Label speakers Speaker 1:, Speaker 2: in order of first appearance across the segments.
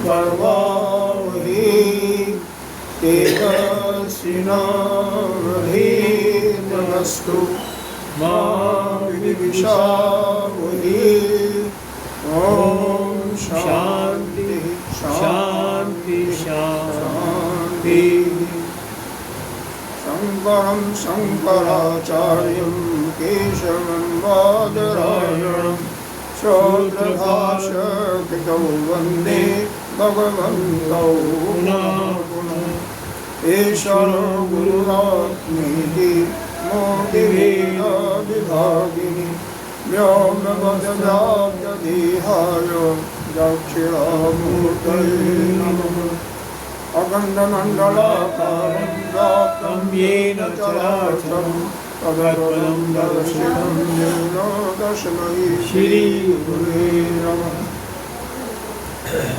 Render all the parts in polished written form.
Speaker 1: कर्वावहि तेजस्विनावधीतमस्तु मा विद्विषावहि। ओम शांति शांति शांति। शंकरं शंकराचार्यं केशवं बादरायणं श्रोत्रभाष्यकृतौ वन्दे भगवन्तौ पुनः पुनः। ईश्वरो गुरुरात्मेति मूर्तिभेदविभागिनि व्योमवद्व्याप्तदेहाय दक्षिणामूर्तये नमः। अखण्डमण्डलाकारं व्याप्तं येन चराचरं तदर्पणं दर्शितं येन तस्मै श्रीगुरुवे नमः।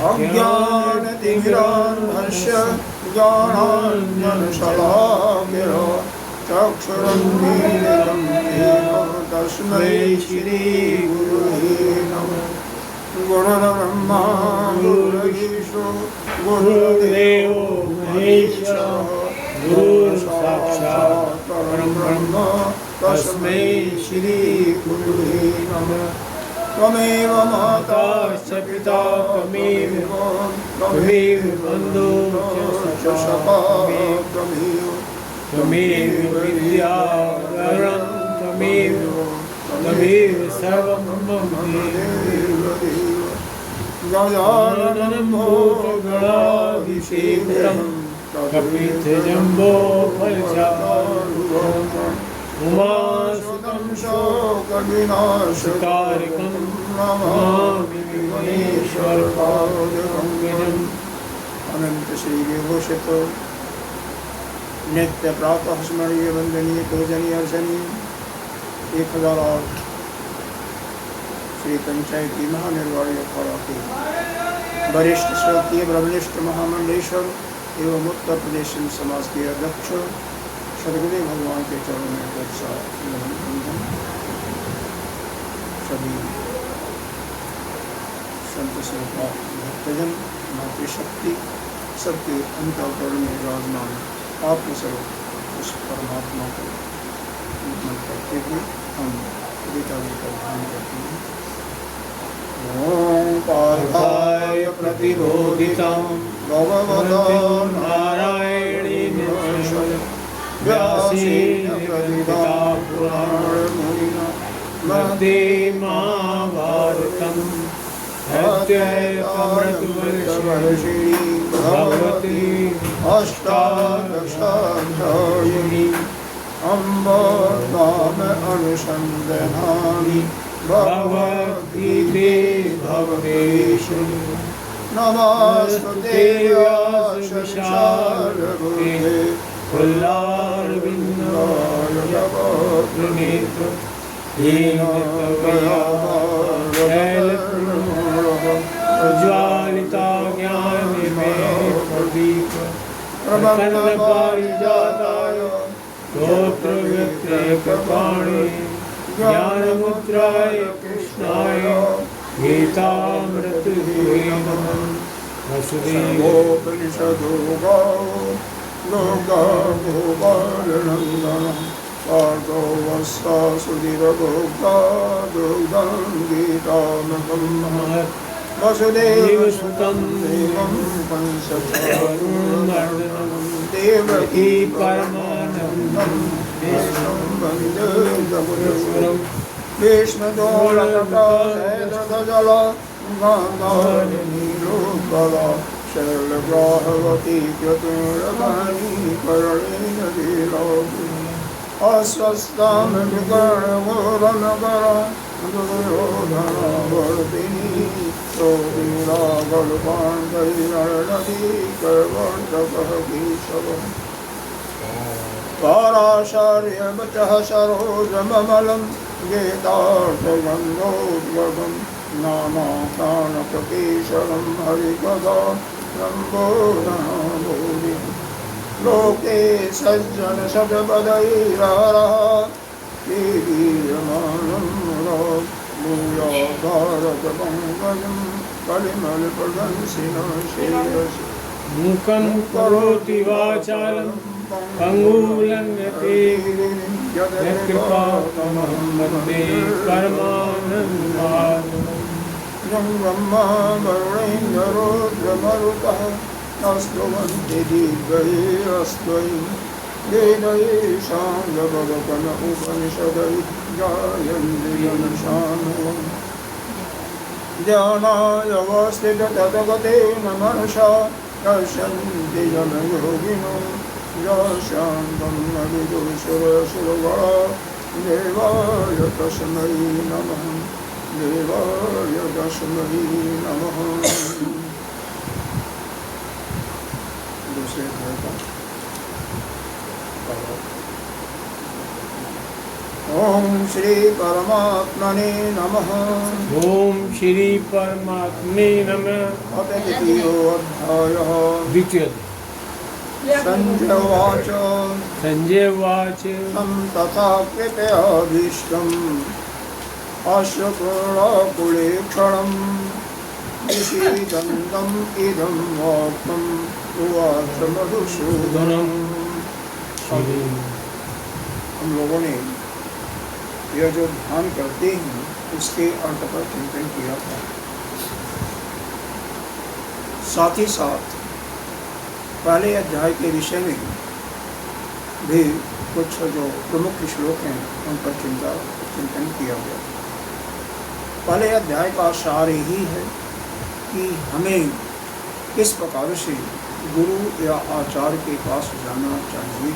Speaker 1: अज्ञानतिमिरान्धस्य ज्ञानाञ्जनशलाकया चक्षुरुन्मीलितं येन तस्मै श्रीगुरुवे नमः। गुरुर्ब्रह्मा गुरुर्विष्णु गुरुर्देवो महेश्वरः गुरुर्साक्षात् परब्रह्म तस्मै श्रीगुरुवे नमः। त्वमेव माता च पिता त्वमेव बन्धुः च सखा त्वमेव विद्याधरं त्वमेव सर्वं मम देव। गजाननं भूतगणाधिसेवितं कपिध्वजम्बोफलचारुभक्षं उमासुतं शोकविनाशकारिकं नमामि विघ्नेश्वरपादपङ्कजम्। अनंत श्री विभूषित नित्य प्रातः स्मरणीय वंदनीय पूजनीय अर्चनीय 1008 श्री पंचायती महानिर्वाणी अखाड़ा के वरिष्ठ श्रोतीय ब्रह्मनिष्ठ महामंडलेश्वर एवं उत्तर प्रदेश समाज के अध्यक्ष सदगुरु भगवान के चरणों में सभी संत श्रोता भक्तजन मातृशक्ति सबके अंतःकरण में विराजमान आत्मस्वरूप उस परमात्मा को नमन करते हुए हम गीता जी का ध्यान करते हैं। ओम पार्थाय प्रतिबोधितं भगवतो नारायणेन व्यासेन प्रतिभां पुराणमुनिना मध्ये महाभारतं अद्वैतामृतवर्षिणी भगवती अष्टादशाध्यायिनी अम्ब नाम अनुसंदधामि भगवद्गीते भगवेश्वरी। नमस्ते व्यासविशालबुद्धे फुल्लारविन्दाय वक्त्रनेत्र येन त्वया प्रज्वालिता ज्ञानदीप प्रबन्धपारिजाताय स्तोत्रवित्रयकृपाणे ज्ञानमुद्राय कृष्णाय गीतामृतदुहे नमः। वसुदेवोपनिषदो लोकाभोपालनन्दनं पार्थो वस्तासुधीरभोक्ता दुग्धं गीतामृतं महत्। वसुदेवसुतं देवं कंसचाणूरमर्दनं देवकी परमानन्दं कृष्णं वन्दे जगद्गुरुं। भीष्मदोलकटजल गान्धारनीलोत्पला शैलग्राहवती चतुरभानी करणेन लीलावती। अस्वस्थां विकर्णघोरनगरा दुर्योधनावर्तिनी सोऽवीरागलपाण्डैरर्णवी कर्वर्तकः केशवः। पाराशार्यवचः सरोजममलं गीतार्थगन्धोद्गतं नामाख्यानप्रकेशरं हरिकथा सम्बोधनाभूरि। लोके सज्जन सजपदैरहरः कीर्यमाणं मुदा भूया भारतपङ्कजं कलिमलप्रदंसिनाशेष
Speaker 2: मूकं करोति वाचालं पंगुलंघते यत्कृपातमहं वन्दे परमानन्दमाधवम्
Speaker 1: ब्रह्मा वरुणेन्द्रोद्रमरुतः स्तुवन्ति दिव्यैरस्त्वयि वेदैषां जगवकन उपनिषदै गायन्ति यन्शानो ध्यानाय वस्थिततगतेन मनसा पश्यन्ति जनयोगिनो शान्तं न विदुषुरसुरगणा देवाय तस्मै नमः देवाय तस्मै नमः। दूसरे अध्याय का ओम श्री परमात्मने नमः।
Speaker 2: ओम श्री परमात्मने नमः।
Speaker 1: अथ द्वितीयोऽध्यायः।
Speaker 2: द्वितीय
Speaker 1: संजय उवाच
Speaker 2: संजय उवाच
Speaker 1: तं तथा कृपयाभीष्टम् अश्रुपूर्णकुले क्षणं विषीदन्तम् इदं वाक्यम् उवाच मधुसूदनम्। हम लोगों ने यह जो ध्यान करते हैं उसके अर्थ पर चिंतन किया था। साथ ही साथ पहले अध्याय के विषय में भी कुछ जो प्रमुख श्लोक हैं उन पर चिंतन किया गया। पहले अध्याय का सार यही है कि हमें किस प्रकार से गुरु या आचार्य के पास जाना चाहिए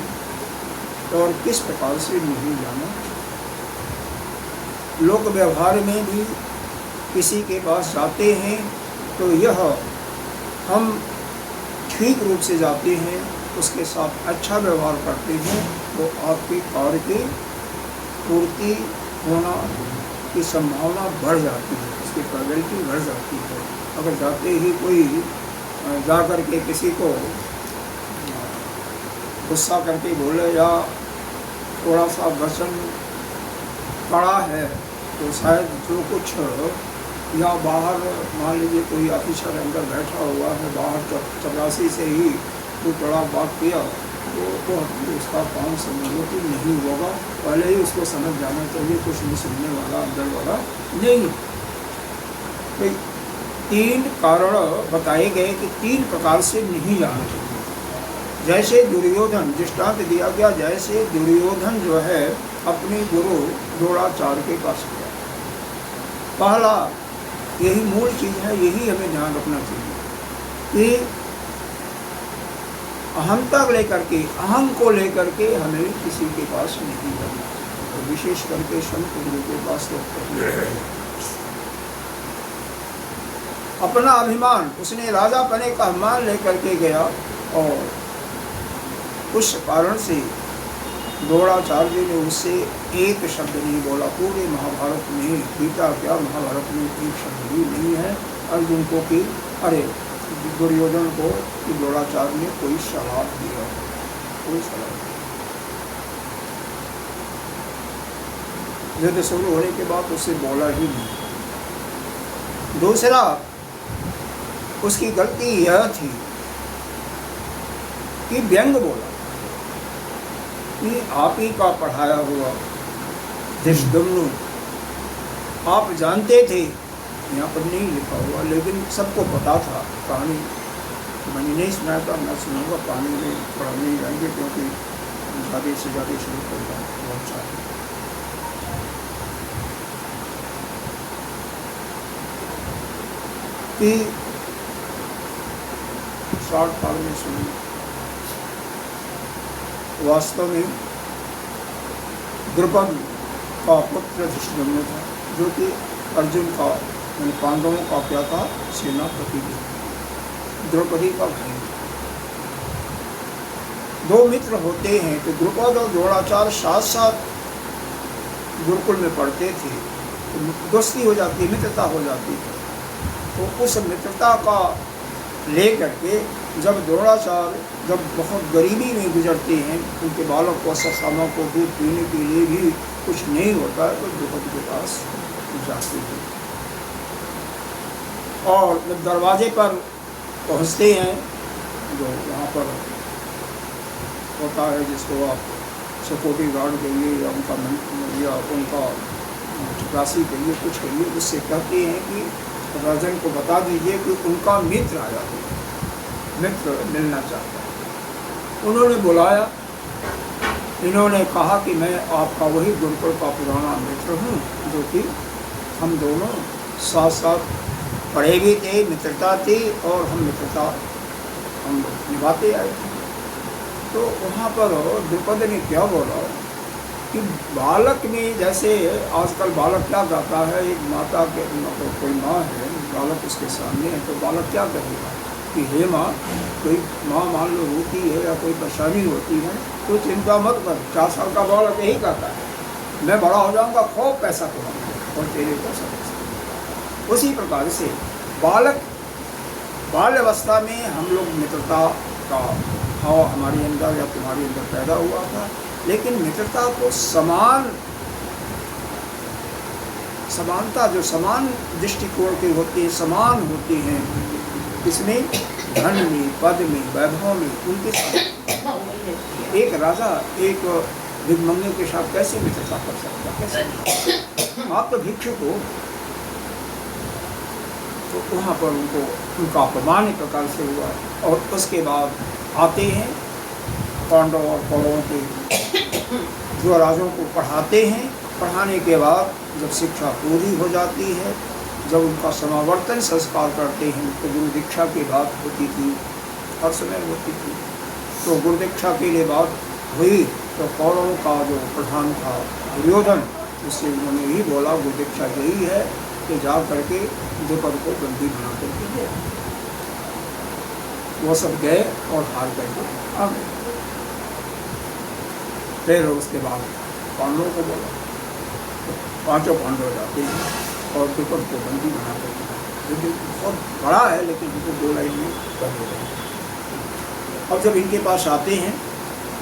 Speaker 1: और किस प्रकार से नहीं जाना चाहिए। लोक व्यवहार में भी किसी के पास जाते हैं तो यह हम ठीक रूप से जाते हैं, उसके साथ अच्छा व्यवहार करते हैं तो आपके कार्य की पूर्ति होना की संभावना बढ़ जाती है, उसकी प्रोबेबिलिटी बढ़ जाती है। अगर जाते ही कोई जा कर के किसी को गुस्सा करके बोले या थोड़ा सा वचन कड़ा है तो शायद जो कुछ या बाहर मान लीजिए कोई ऑफिसर अंदर बैठा हुआ है, बाहर चपरासी से ही कोई बड़ा बात किया तो उसका काम समझो कि नहीं होगा। पहले ही उसको समझ जाना चाहिए कुछ नहीं सुनने वाला अंदर वाला नहीं। तो 3 कारण बताए गए कि 3 प्रकार से नहीं जाना चाहिए। जैसे दुर्योधन दृष्टांत दिया गया, जैसे दुर्योधन जो है अपने गुरु द्रोणाचार्य के पास गया। पहला यही मूल चीज़ है, यही हमें ध्यान रखना चाहिए कि अहंता लेकर के अहम को लेकर के हमें किसी के पास नहीं जाना, तो विशेष करके संत गुरु के पास तो अपना अभिमान, उसने राजा बने का अभिमान लेकर के गया और उस कारण से द्रोणाचार्य ने उससे एक शब्द नहीं बोला। पूरे महाभारत में, गीता क्या महाभारत में एक शब्द भी नहीं है अर्जुन को कि अरे दुर्योधन को कि द्रोणाचार्य ने कोई सलाह दिया, कोई सलाह युद्ध शुरू होने के बाद उससे बोला ही नहीं। दूसरा उसकी गलती यह थी कि व्यंग बोला कि आप ही का पढ़ाया हुआ धृष्टद्युम्न, आप जानते थे, यहाँ पर नहीं लिखा हुआ लेकिन सबको पता था। कहानी मैंने नहीं सुनाया था, मैं सुनाऊंगा, कहानी में थोड़ा नहीं जाएंगे क्योंकि ज़्यादा से ज़्यादा शुरू कर रहा है बहुत सारे। कि 60 साल में सुनी वास्तव में द्रुपद का पुत्र धृष्टद्युम्न था, जो कि अर्जुन का पांडवों का क्या था, सेनापति भी, द्रौपदी का भाई। 2 मित्र होते हैं तो द्रुपद और द्रोणाचार्य साथ साथ गुरुकुल में पढ़ते थे, तो दोस्ती हो जाती, मित्रता हो जाती है। तो उस मित्रता का लेकर के जब द्रोणाचार्य जब बहुत गरीबी में गुजरते हैं, उनके बालक को ससामा को दूध पीने के लिए भी कुछ नहीं होता है, तो द्रुपद के पास जाते हैं। और जब दरवाजे पर पहुंचते हैं, जो वहाँ पर होता है जिसको आप सिक्योरिटी गार्ड कहिए या उनका चपरासी कहिए, कुछ कहिए, उससे कहते हैं कि राजन को बता दीजिए कि उनका मित्र आया है, मित्र मिलना चाहता है। उन्होंने बुलाया, इन्होंने कहा कि मैं आपका वही गुरुकुल का पुराना मित्र हूँ, जो कि हम दोनों साथ साथ पढ़े भी थे, मित्रता थी और हम मित्रता हम निभाते आए थे। तो वहाँ पर द्रुपद ने क्या बोला कि बालक में, जैसे आजकल बालक क्या कहता है, एक माता के कोई माँ है, बालक उसके सामने है, तो बालक क्या कहेगा कि हे माँ, कोई माँ मान लो रोती है या कोई परेशानी होती है तो चिंता मत कर। 4 साल का बालक यही कहता है, मैं बड़ा हो जाऊँगा, खूब पैसा कमाऊँगा और तेरे पैसा। उसी प्रकार से बालक बाल्यावस्था में हम लोग मित्रता का भाव हमारे अंदर या तुम्हारे अंदर पैदा हुआ था, लेकिन मित्रता को समानता, जो समान दृष्टिकोण के होते हैं, समान होते हैं, इसमें धन में, पद में, वैभव में, उनके साथ एक राजा एक भिक्षुक के साथ कैसे मित्रता कर सकता, कैसे? आप तो भिक्षुक हो। तो वहाँ पर उनका अपमान एक प्रकार से हुआ। और उसके बाद आते हैं पांडव और कौरवों के जो राजों को पढ़ाते हैं। पढ़ाने के बाद जब शिक्षा पूरी हो जाती है, जब उनका समावर्तन संस्कार करते हैं, तो गुरु दीक्षा की बात होती थी, हर समय होती थी। तो गुरु दीक्षा के लिए बात हुई तो कौरवों का जो प्रधान था दुर्योधन, उससे उन्होंने यही बोला गुरु दीक्षा यही है कि जा करके द्रुपद को बंदी बना करके दे। वो सब गए और हार करके आ गए। फिर उसके बाद पांडवों को बोला, तो 5 पांडव जाते हैं और द्रुपद को बंदी बना करके, जो बहुत बड़ा है लेकिन उनको 2 लाइन में बंद हो गए। अब जब इनके पास आते हैं,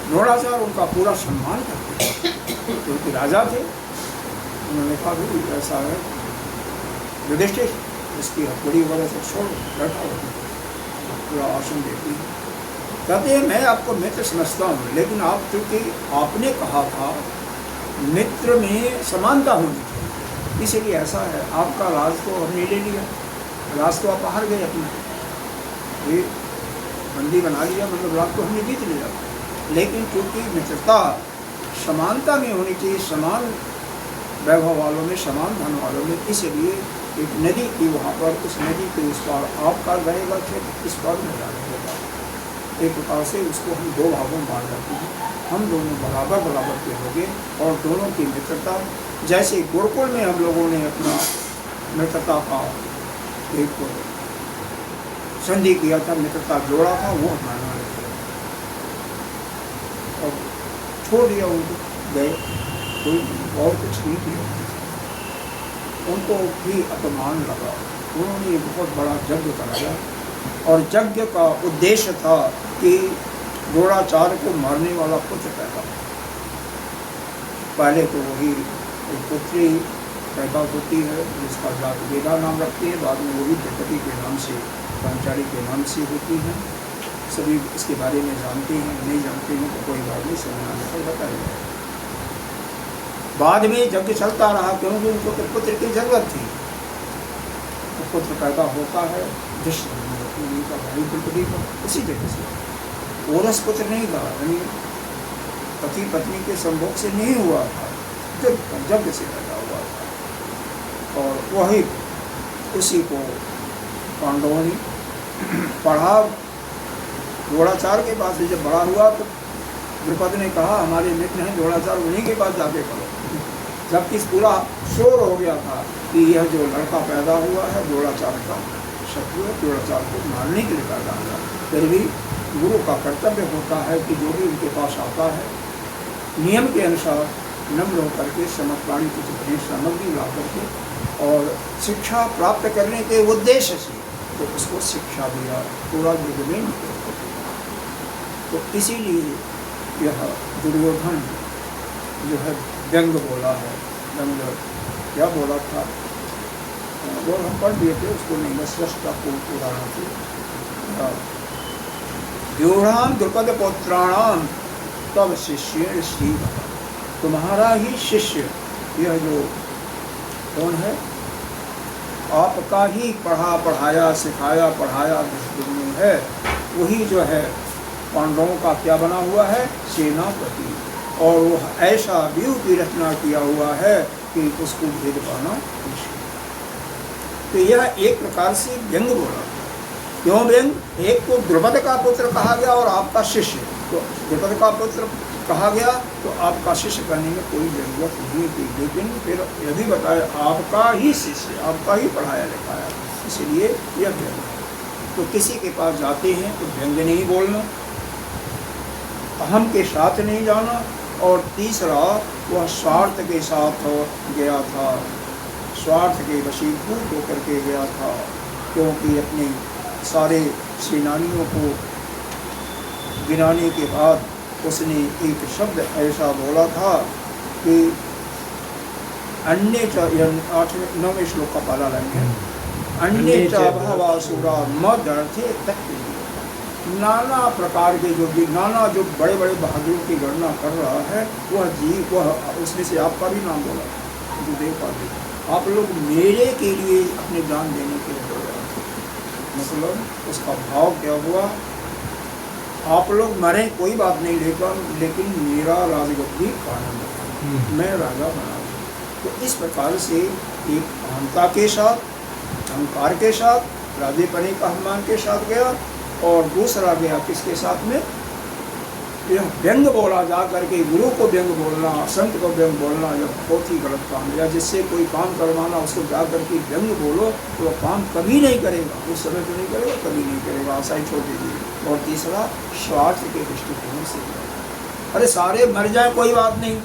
Speaker 1: द्रोणाचार्य उनका पूरा सम्मान करते हैं क्योंकि राजा थे। उन्होंने कहा भी ऐसा है युधिष्ठिर, इसकी बड़ी वजह से छोड़ बैठा होती है, पूरा आसन देती है। कहते हैं मैं आपको मित्र समझता हूँ, लेकिन आप चूँकि आपने कहा था मित्र में समानता होनी चाहिए, इसीलिए ऐसा है। आपका राज तो हमने ले लिया, राज तो आप बाहर गए अपना, ये बंदी बना लिया, मतलब राज को हमने जीत लिया। लेकिन क्योंकि मित्रता समानता में होनी चाहिए, समान वैभव वालों में, समान धन वालों में, इसलिए एक नदी थी वहाँ पर, उस नदी के उस पार आपका रहेगा क्षेत्र, इस पार मेरा रहेगा। एक प्रकार से उसको हम 2 भागों में बांट जाते हैं। हम दोनों बराबर बराबर के हो गए और दोनों की मित्रता, जैसे गुरुकुल में हम लोगों ने अपना मित्रता का एक संधि किया था, मित्रता जोड़ा था, वो हमारा और छोड़ दिया, उनको गए, कोई और कुछ नहीं किया। उनको भी अपमान लगा। उन्होंने बहुत बड़ा यज्ञ कराया और यज्ञ का उद्देश्य था कि द्रोणाचार्य को मारने वाला पुत्र पैदा। पहले तो वही एक पुत्री पैदा होती है जिसका जातवेदा नाम रखते हैं, बाद में वही द्रौपदी के नाम से, पांचाली के नाम से होती हैं। सभी इसके बारे में जानते हैं, नहीं जानते हैं तो कोई बात नहीं, समझाने पर बताइए। बाद में यज्ञ चलता रहा क्योंकि उनको तो पुत्र की जरूरत थी। तो पुत्र पैदा होता है का भाई द्रौपदी का, उसी जगह से ओरस पुत्र नहीं था, यानी पति पत्नी के संभोग से नहीं हुआ था, यज्ञ से पैदा हुआ था। और वही उसी को पांडवों ने पढ़ा। द्रोणाचार्य के पास जब बड़ा हुआ तो द्रुपद ने कहा हमारे मित्र हैं द्रोणाचार्य, उन्हीं के पास जाके पढ़ो। जबकि पूरा शोर हो गया था कि यह जो लड़का पैदा हुआ है द्रोणाचार्य का शत्रु है, द्रोणाचार्य को मारने के लिए पैदा हुआ। फिर भी गुरु का कर्तव्य होता है कि जो भी उनके पास आता है नियम के अनुसार नम्र होकर के समर्पणी कुछ भेंट सामग्री ला करके और शिक्षा प्राप्त करने के उद्देश्य से तो उसको शिक्षा दिया, पूरा युग में। तो इसीलिए यह दुर्योधन जो है व्यंग बोला है। व्यंग क्या बोला था, वो हम पढ़ दिए थे, उसको नहीं, बस स्रष्टा को उदाहरण थे। व्यूढ़ान द्रुपद पौत्राणाम तब शिष्य श्री, तुम्हारा ही शिष्य, यह जो कौन है, आपका ही पढ़ा पढ़ाया सिखाया पढ़ाया धर्मगुरु है, वही जो है पांडवों का क्या बना हुआ है, सेनापति, और वह ऐसा व्यूह की रचना किया हुआ है कि उसको भेद पाना मुश्किल। तो यह एक प्रकार से व्यंग बोला। क्यों व्यंग? एक तो द्रुपद का पुत्र कहा गया और आपका शिष्य, तो द्रुपद का पुत्र कहा गया तो आपका शिष्य कहने में कोई जरूरत नहीं थी, लेकिन फिर यह भी बताया आपका ही शिष्य, आपका ही पढ़ाया लिखाया, इसलिए यह व्यंग है। तो किसी के पास जाते हैं तो व्यंग नहीं बोलना, अहम के साथ नहीं जाना, और तीसरा वह स्वार्थ के साथ गया था, स्वार्थ के वशीभूत होकर के गया था, क्योंकि अपने सारे सेनानियों को गिनाने के बाद उसने एक शब्द ऐसा बोला था कि अन्य 9वें श्लोक का पाला लेंगे, अन्य च भावासुरा मदर्थे तक, नाना प्रकार के नाना जो बड़े बड़े बहादुरों की गणना कर रहा है वह जीव, वह उसमें से आपका भी नाम बोला, जो देख पाते आप लोग मेरे के लिए अपने जान देने के लिए बोल रहे हैं, मतलब उसका भाव क्या हुआ, आप लोग मरे कोई बात नहीं, लेकिन मेरा राजगद्दी कायम रखा, मैं राजा बना। तो इस प्रकार से एक अहंता के साथ, अहंकार के साथ, राजेपने का अभिमान के साथ गया, और दूसरा गया किसके साथ में, यह व्यंग बोला, जा करके गुरु को व्यंग बोलना, संत को व्यंग बोलना, यह बहुत ही गलत काम है। जिससे कोई काम करवाना उसको जा करके व्यंग बोलो तो वह काम कभी नहीं करेगा, उस समय तो नहीं करेगा, कभी नहीं करेगा, आशा ही छोड़ दीजिए। और तीसरा स्वार्थ के दृष्टिकोण से, अरे सारे मर जाए कोई बात नहीं,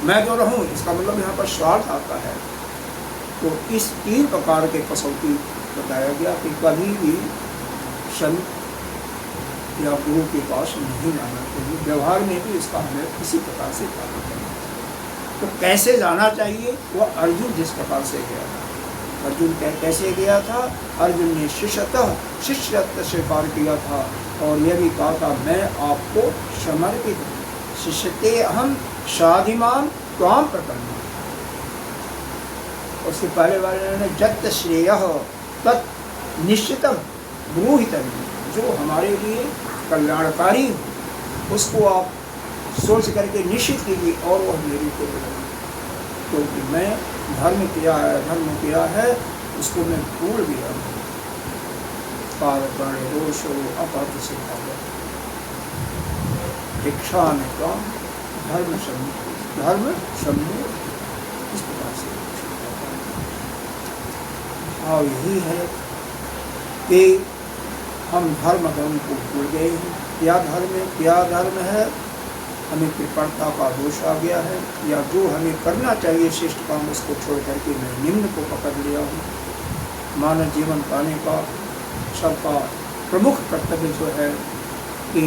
Speaker 1: मैं तो रहूं, इसका मतलब यहाँ पर स्वार्थ आता है। तो इस 3 प्रकार के कसौटी बताया गया कि कभी भी संत या गुरु के पास नहीं जाना चाहिए, व्यवहार में भी इसका हमें इसी प्रकार से पालन करना चाहिए। तो कैसे जाना चाहिए, वह अर्जुन जिस प्रकार से गया था, अर्जुन कैसे गया था, अर्जुन ने शिष्यत्व स्वीकार किया था, और यह भी कहा था मैं आपको समर्पित हूँ, शिष्यते अहम साधिमान त्वाम प्रपन्ना। उसके पहले वाले ने जत श्रेयः तत् निश्चितम ब्रूहितम, जो हमारे लिए कल्याणकारी हो उसको आप सोच करके निश्चित कीजिए, और वह मेरी को बोलेगा, क्योंकि मैं धर्म किया है उसको मैं भूल गया हूँ। पारपण रोषो अपहत से इच्छा में काम धर्म सम्मूढ़, इस प्रकार से भाव यही है कि हम धर्म को भूल गए हैं। क्या धर्म है, हमें कृपणता का दोष आ गया है, या जो हमें करना चाहिए श्रेष्ठ काम उसको छोड़ करके मैं निम्न को पकड़ लिया हूँ। मानव जीवन पाने का सबका प्रमुख कर्तव्य जो है कि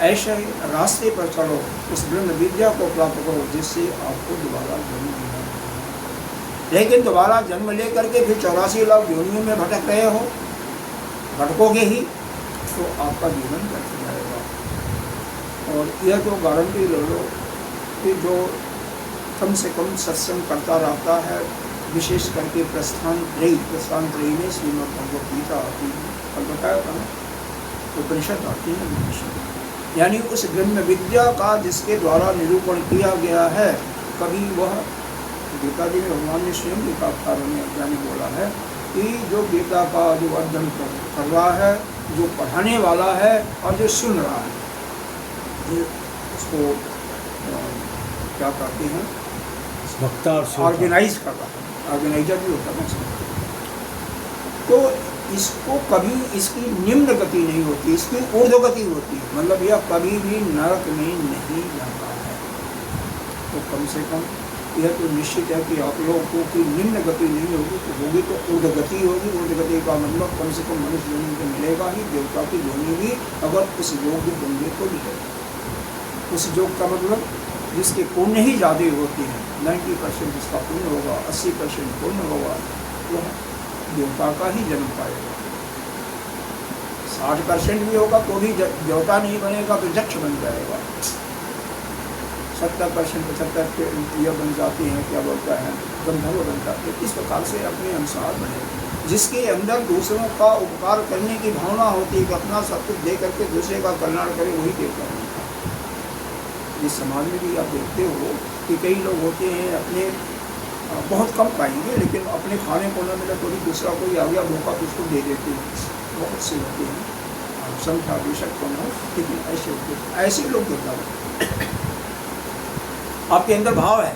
Speaker 1: ऐसे रास्ते पर चलो, उस ब्रह्म विद्या को प्राप्त करो जिससे आपको दोबारा जन्म लेना है। लेकिन दोबारा जन्म लेकर के फिर 84 लाख योनियों में भटक रहे हो, भटकोगे ही तो आपका जीवन व्यर्थ जाएगा। और यह तो गारंटी ले लो कि जो कम से कम सत्संग करता रहता है, विशेष करके प्रस्थान त्रयी में श्रीमद् भगवद गीता आती है, और बताया था उपनिषद आती है, यानी उस ब्रह्म विद्या का जिसके द्वारा निरूपण किया गया है, कभी वह गीता जी में भगवान ने स्वयं गीताकारों में अज्ञानी बोला है कि जो गीता का जो अध्ययन कर रहा है, जो पढ़ाने वाला है और जो सुन रहा है, उसको क्या कहते हैं, ऑर्गेनाइज कर रहा है, ऑर्गेनाइजर भी होता है। तो इसको कभी इसकी निम्न गति नहीं होती, इसकी ऊर्ध्व गति होती है, मतलब यह कभी भी नरक में नहीं जाता है। तो कम से कम यह तो निश्चित है कि आप लोगों की निम्न गति नहीं होगी, तो होगी तो ऊर्ध्व गति होगी। ऊर्ध्व गति का मतलब कम से कम मनुष्य योनि को मिलेगा ही, देवता की योनि भी अगर उस योग्य बंदे को मिलेगा। उस योग का मतलब जिसके पुण्य ही ज़्यादा होती है, 90% जिसका पुण्य होगा, 80% पुण्य होगा, वह देवता का ही जन्म पाएगा। 60% भी होगा तो भी देवता नहीं बनेगा तो यक्ष बन जाएगा। 70% 75 यह बन जाती हैं, क्या बोलता है, गंधर्व बन जाते हैं। इस प्रकार से अपने अनुसार बने। जिसके अंदर दूसरों का उपकार करने की भावना होती है कि अपना सब कुछ दे करके दूसरे का कल्याण करे, वही देवता बनता है। इस समाज में भी आप देखते हो कि कई लोग होते हैं अपने, बहुत कम पाएंगे, लेकिन अपने खाने को न मिले तो भी दूसरा कोई आ गया मौका तो उसको दे देते हैं। बहुत से होते हैं, संख्या बेशक कम हो, लेकिन ऐसे होते हैं। ऐसे लोग देवता बनते हैं। आपके अंदर भाव है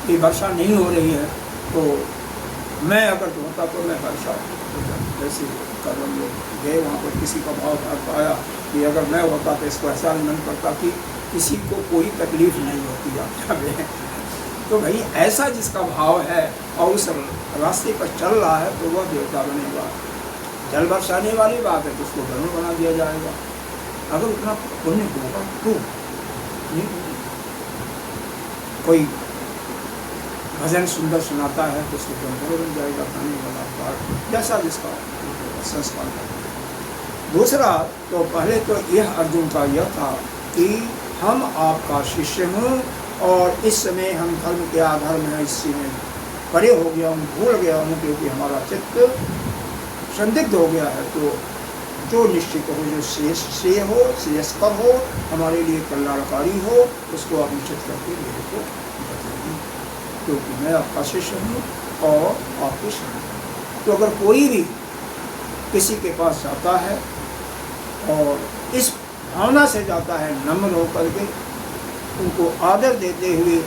Speaker 1: कि वर्षा नहीं हो रही है तो मैं अगर होता तो मैं वर्षा, जैसे कल हम लोग गए वहाँ पर किसी का भाव पाया कि अगर मैं होता तो इसको ऐसा मन करता कि किसी को कोई तकलीफ नहीं होती आप। तो भाई ऐसा जिसका भाव है और उस रास्ते पर चल रहा है तो वह देवता बनेगा। जल बरसाने वाली बात है तो उसको वरुण बना दिया जाएगा। अगर उतना पुण्य होगा तो नहीं। कोई भजन सुंदर सुनाता है तो उसको गंधर्व बन जाएगा, गाने वाला, जैसा जिसका संस्कार है। दूसरा तो पहले तो यह अर्जुन का यह था कि हम आपका शिष्य हूँ और इस समय हम धर्म के आधार में इसी में परे हो गया हूँ, भूल गया हूँ, क्योंकि हमारा चित्त संदिग्ध हो गया है। तो जो निश्चित हो, जो श्रेय हो, श्रेयस्कर हो, हमारे लिए कल्याणकारी हो, उसको आप निश्चित करके मेरे को बताइए, क्योंकि मैं आपका शिष्य हूँ और आपके शिष्य हूँ। तो अगर कोई भी किसी के पास जाता है और इस भावना से जाता है, नम्र होकर के उनको आदर देते हुए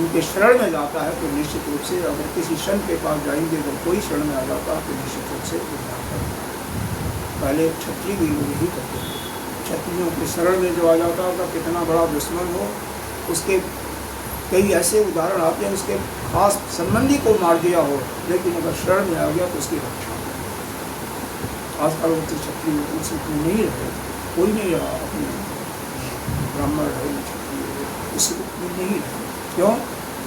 Speaker 1: उनके शरण में जाता है, तो निश्चित रूप से अगर किसी संत के पास जाएंगे तो कोई शरण में आ जाता है तो निश्चित रूप से उद्धार करता है। पहले क्षत्रिय भी लोग यही करते थे। क्षत्रियों के शरण में जो आ जाता होगा, कितना बड़ा दुश्मन हो, उसके कई ऐसे उदाहरण आते हैं, उसके खास संबंधी को मार दिया हो, लेकिन अगर शरण में आ गया तो उसकी रक्षा। आजकल वो क्षत्रिय नहीं रहे, कोई नहीं रहा, अपने ब्राह्मण रहे, क्षत्रिय रहे, इस रूप में नहीं रहे। क्यों?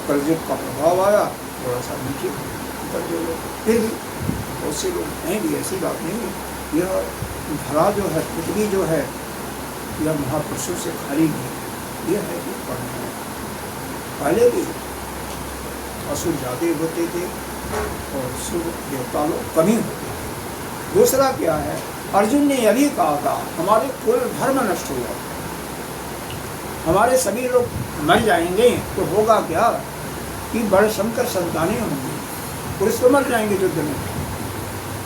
Speaker 1: कलयुग का प्रभाव आया, थोड़ा सा नीचे उतर गए। फिर भी बहुत से लोग हैं भी, ऐसी बात नहीं है। यह धरा जो है, पृथ्वी जो है, यह महापुरुषों से खाली नहीं। यह है कि पढ़ना है। पहले भी असुर ज़्यादा होते थे और सुर देवता लोग कमी होते थे। दूसरा क्या है, अर्जुन ने यही कहा था, हमारे कुल धर्म नष्ट हुआ, हमारे सभी लोग मर जाएंगे तो होगा क्या कि बड़े शंकर संतानें होंगी। पुरुष तो मर जाएंगे युद्ध में,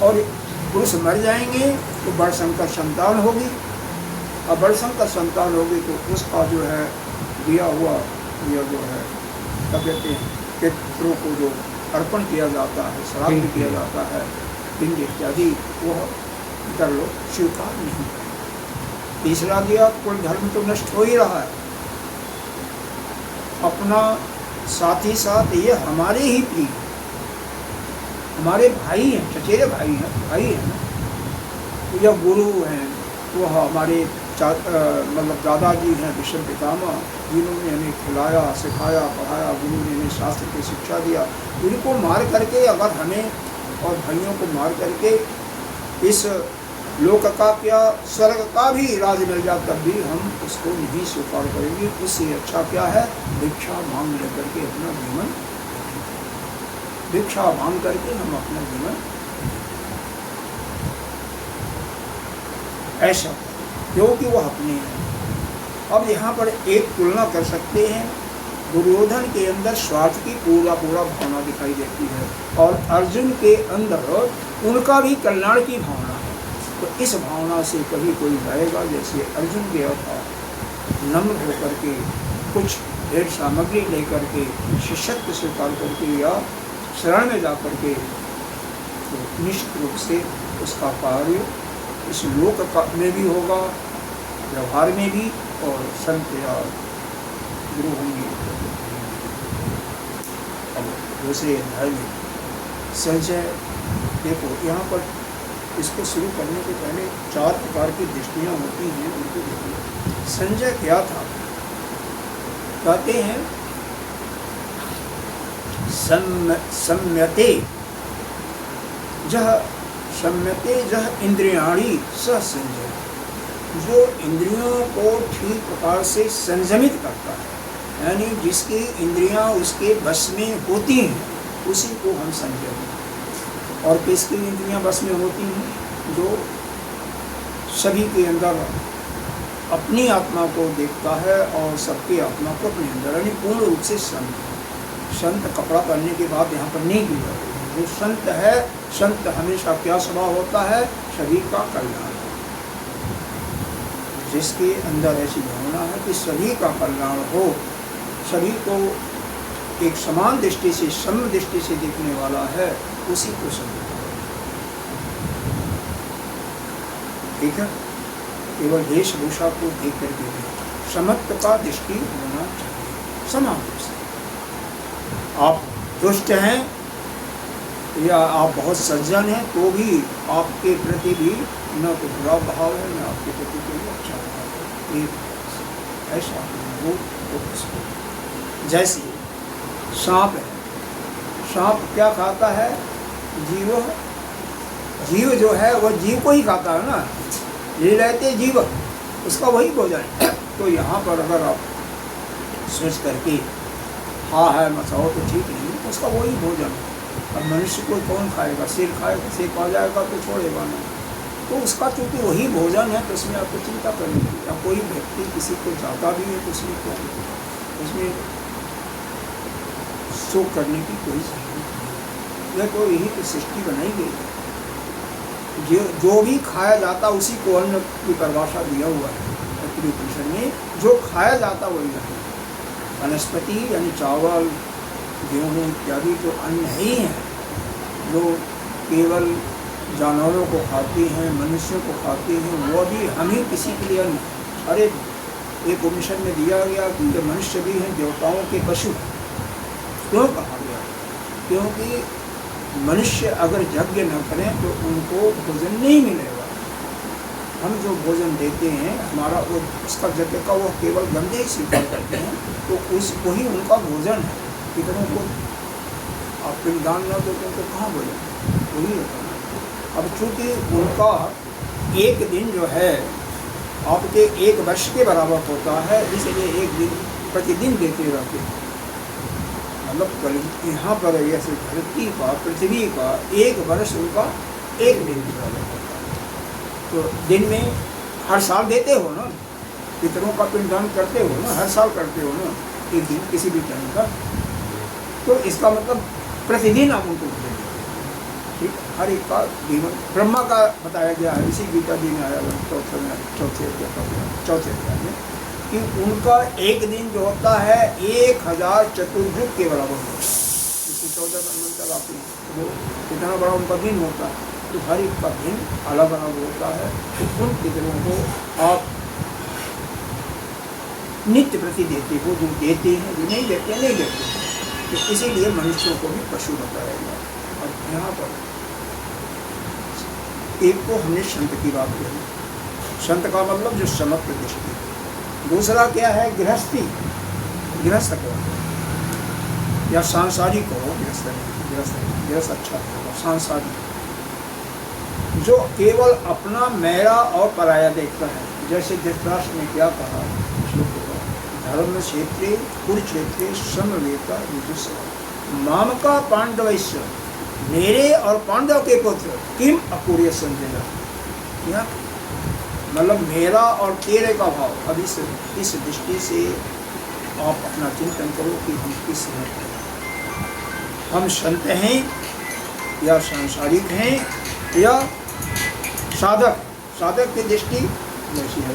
Speaker 1: और पुरुष मर जाएंगे तो बड़ शंकर संतान होगी, और बड़ शंकर संतान होगी तो उसका जो है दिया हुआ यह जो है क्या कहते हैं, पितरों को जो अर्पण किया जाता है, श्राद्ध किया जाता है, पिंड इत्यादि, वह पितर लोग स्वीकार नहीं करें। तीसरा दिया, कुल धर्म तो नष्ट हो ही रहा है, अपना साथ ही साथ ये हमारे ही प्रिय, हमारे भाई हैं, चचेरे भाई हैं ना, तो यह गुरु हैं, वो हमारे मतलब दादाजी हैं, विष्णु पितामह, जिन्होंने हमें खिलाया, सिखाया, पढ़ाया, गुरु ने हमें शास्त्र की शिक्षा दिया। इनको मार करके अगर हमें और भाइयों को मार करके इस लोक का क्या स्वर्ग का भी राज मिल जाए, तब भी हम उसको नहीं स्वीकार करेंगे। उससे अच्छा क्या है, भिक्षा मांग लेकर के अपना जीवन, भिक्षा मांग करके हम अपना जीवन ऐसा, क्योंकि वह अपने हैं। अब यहाँ पर एक तुलना कर सकते हैं, दुर्योधन के अंदर स्वार्थ की पूरा भावना दिखाई देती है, और अर्जुन के अंदर उनका भी कल्याण की भावना है। तो इस भावना से कभी कोई जाएगा, जैसे अर्जुन गया था नम्र होकर के, कुछ ढेर सामग्री लेकर के, शिष्यत्व स्वीकार करके या शरण में जा कर के, तो निश्चित रूप से उसका कार्य इस लोक में भी होगा, व्यवहार में भी, और संत या गुरु होंगे। अब दूसरे अध्याय में संजय, देखो यहाँ पर इसको शुरू करने के पहले 4 प्रकार की दृष्टियाँ होती हैं, उनको देखिए। संजय क्या था, कहते हैं सम्यते जह सम्यते जह इंद्रियाणी स संजय, जो इंद्रियों को ठीक प्रकार से संयमित करता है, यानी जिसकी इंद्रियां उसके बस में होती हैं उसी को हम संजय हैं। और किसकी इंद्रियां बस में होती हैं? जो सभी के अंदर अपनी आत्मा को देखता है और सबकी आत्मा को अपने अंदर, यानी पूर्ण रूप से संत। संत कपड़ा पहनने के बाद यहाँ पर नहीं की जाती है। जो संत है, संत हमेशा क्या स्वभाव होता है? सभी का कल्याण। जिसके अंदर ऐसी भावना है कि सभी का कल्याण हो, सभी को एक समान दृष्टि से, सम दृष्टि से देखने वाला है, उसी को संत। ठीक है, केवल वेशभूषा को देख करके नहीं, समत्व का दृष्टि होना चाहिए, समान दृष्टि। आप दुष्ट हैं या आप बहुत सज्जन हैं तो भी आपके प्रति भी न तो बुरा भाव है, न आपके प्रति कोई अच्छा भाव है। एक ऐसा वो जैसे सांप है, सांप क्या खाता है? जीव। जीव जो है वह जीव को ही खाता है ना, ये रहते जीव, उसका वही भोजन है। तो यहाँ पर अगर आप सोच करके हाँ है मचाओ तो ठीक नहीं, तो उसका वही भोजन है। अब मनुष्य को कौन खाएगा? सिर खाएगा, सिर खा जाएगा तो छोड़ेगा नहीं। तो उसका चूँकि वही भोजन है तो उसमें आपको चिंता करनी है। या कोई व्यक्ति किसी को जाता भी है तो उसमें क्या, उसमें शोक करने की कोई जरूरत नहीं। यह तो यही तो सृष्टि बनाई गई है। जो भी खाया जाता उसी को अन्न की परिभाषा दिया हुआ है उपनिषद में। जो खाया जाता वही है। वनस्पति यानी चावल, गेहूँ इत्यादि जो अन्न ही हैं, जो केवल जानवरों को खाती हैं, मनुष्यों को खाती हैं, वो भी हम ही किसी के लिए अन्न। अरे एक उपनिषद में दिया गया कि ये मनुष्य भी हैं देवताओं के पशु। क्यों कहा गया? क्योंकि मनुष्य अगर यज्ञ न करें तो उनको भोजन नहीं मिलेगा। हम जो भोजन देते हैं हमारा वो उसका यज्ञ का वो केवल गंदे ही स्वीकार करते हैं, तो उस वही उनका भोजन है। कितनों को आप पिंडदान न दो तो उनको कहाँ भोजन? वही होता है। अब चूँकि उनका एक दिन जो है आपके एक वर्ष के बराबर होता है, इसलिए एक दिन प्रतिदिन देते रहते हैं। मतलब यहाँ पर ऐसे धरती का, पृथ्वी का एक वर्ष उनका एक दिन की बराबर होता है। तो दिन में हर साल देते हो ना, पितरों का पिंडदान करते हो ना, हर साल करते हो ना, एक दिन किसी भी टाइम का। तो इसका मतलब प्रतिदिन आप उनको देते हो। ठीक, हर एक का जीवन ब्रह्मा का बताया गया है, इसी गीता जी में आया चौथे अध्याय में कि उनका एक दिन जो होता है 1000 चतुर्भुज के बराबर होता है। इससे 14 तक आप वो कितना बड़ा उनका दिन होता है। तो हर एक का दिन अलग अलग होता है। तो उन पितरों को आप नित्य प्रति देते हो, जो देते हैं, जो नहीं देते नहीं देते। तो इसीलिए मनुष्यों को भी पशु बताया गया। और यहाँ पर एक तो हमने संत की बात कही, संत का मतलब जो समत्व दृष्टि। दूसरा क्या है? गृहस्थी। गृहस्थ को या सांसारिक हो, गृहस्थ अच्छा होगा, सांसारिक जो केवल अपना मेरा और पराया देखता है। जैसे धृतराष्ट्र ने क्या कहा? धर्म क्षेत्रे कुरुक्षेत्रे समवेता युधिष्ठिरः माम का पांडवैश्य, मेरे और पांडव के पुत्र किम अपूर्य संजय। क्या मतलब मेरा और तेरे का भाव? अब इस दृष्टि से आप अपना चिंतन करो कि हम किस हैं। हम संत हैं या सांसारिक हैं या साधक? साधक की दृष्टि जैसी है।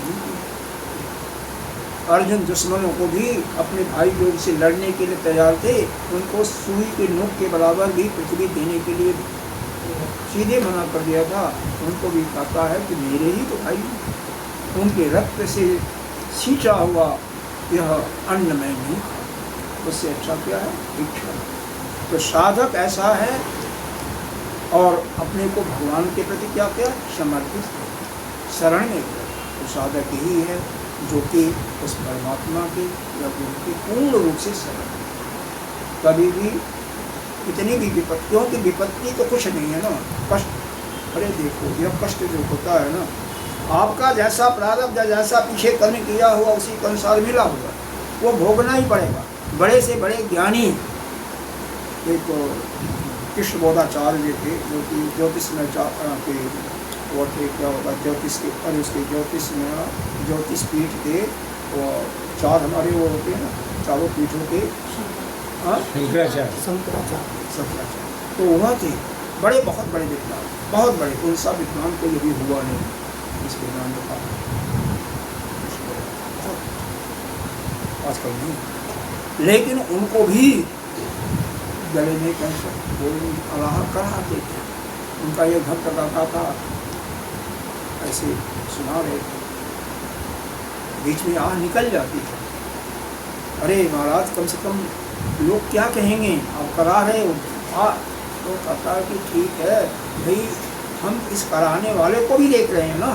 Speaker 1: अर्जुन दुश्मनों को भी अपने भाई लोग से लड़ने के लिए तैयार थे, उनको सुई के नोक के बराबर भी पृथ्वी देने के लिए सीधे मना कर दिया था। उनको भी कहता है कि मेरे ही तो भाई, उनके रक्त से सींचा हुआ यह अन्न मैं नहीं खाता, उससे अच्छा क्या है? इच्छा। तो साधक ऐसा है और अपने को भगवान के प्रति क्या क्या समर्पित शरण में। तो साधक यही है जो कि उस परमात्मा के या गुरु के पूर्ण रूप से शरण। कभी भी कितनी भी विपत्तियों की विपत्ति तो कुछ नहीं है ना, कष्ट। अरे देखो यह कष्ट जो होता है ना, आपका जैसा प्रारब्ध या जैसा पीछे कर्म किया हुआ उसी के अनुसार मिला हुआ, वो भोगना ही पड़ेगा। बड़े से बड़े ज्ञानी एक कृष्ण बोधाचार्य थे, जो कि ज्योतिष में के वो थे, क्या होगा ज्योतिष के, अरे उसके ज्योतिष में ज्योतिष पीठ के वो 4 हमारे वो होते हैं ना, चारों पीठों के शंकराचार्य, तो वह थे बड़े, बहुत बड़े विद्वान, बहुत बड़े। उन सब विद्वान को यदि हुआ नहीं इस विज्ञान का आजकल नहीं, लेकिन उनको भी गले में कैंसर, वो अलाह कराते थे। उनका ये भक्त गाता था, ऐसे सुना रहे थे, बीच में आह निकल जाती है। अरे महाराज कम से कम लोग क्या कहेंगे, आप करा रहे हो। तो कहता है कि ठीक है भाई, हम इस कराने वाले को भी देख रहे हैं ना,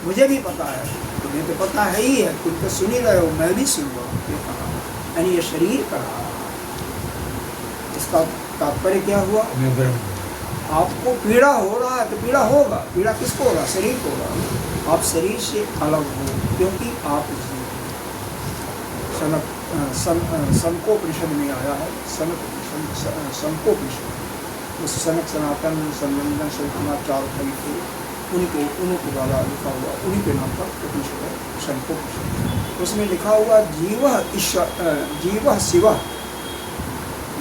Speaker 1: मुझे भी पता है, तुम्हें तो पता है ही है, तुम तो सुन ही रहे हो, मैं भी सुन रहा हूँ। ये कहा, यानी ये शरीर कर रहा है। इसका तात्पर्य क्या हुआ, आपको पीड़ा हो रहा है तो पीड़ा होगा, पीड़ा किसको हो रहा है, शरीर को हो रहा है। आप शरीर से अलग हो, क्योंकि आप सनकोपनिषद में आया है, सनकोपनिषद, उस सनक सनातन संबंधन शंकरनाथ 4 भाई थे, उनके द्वारा लिखा हुआ, उन्हीं के नाम पर उपनिषद है सनकोपनिषद। उसमें लिखा हुआ जीव शिव,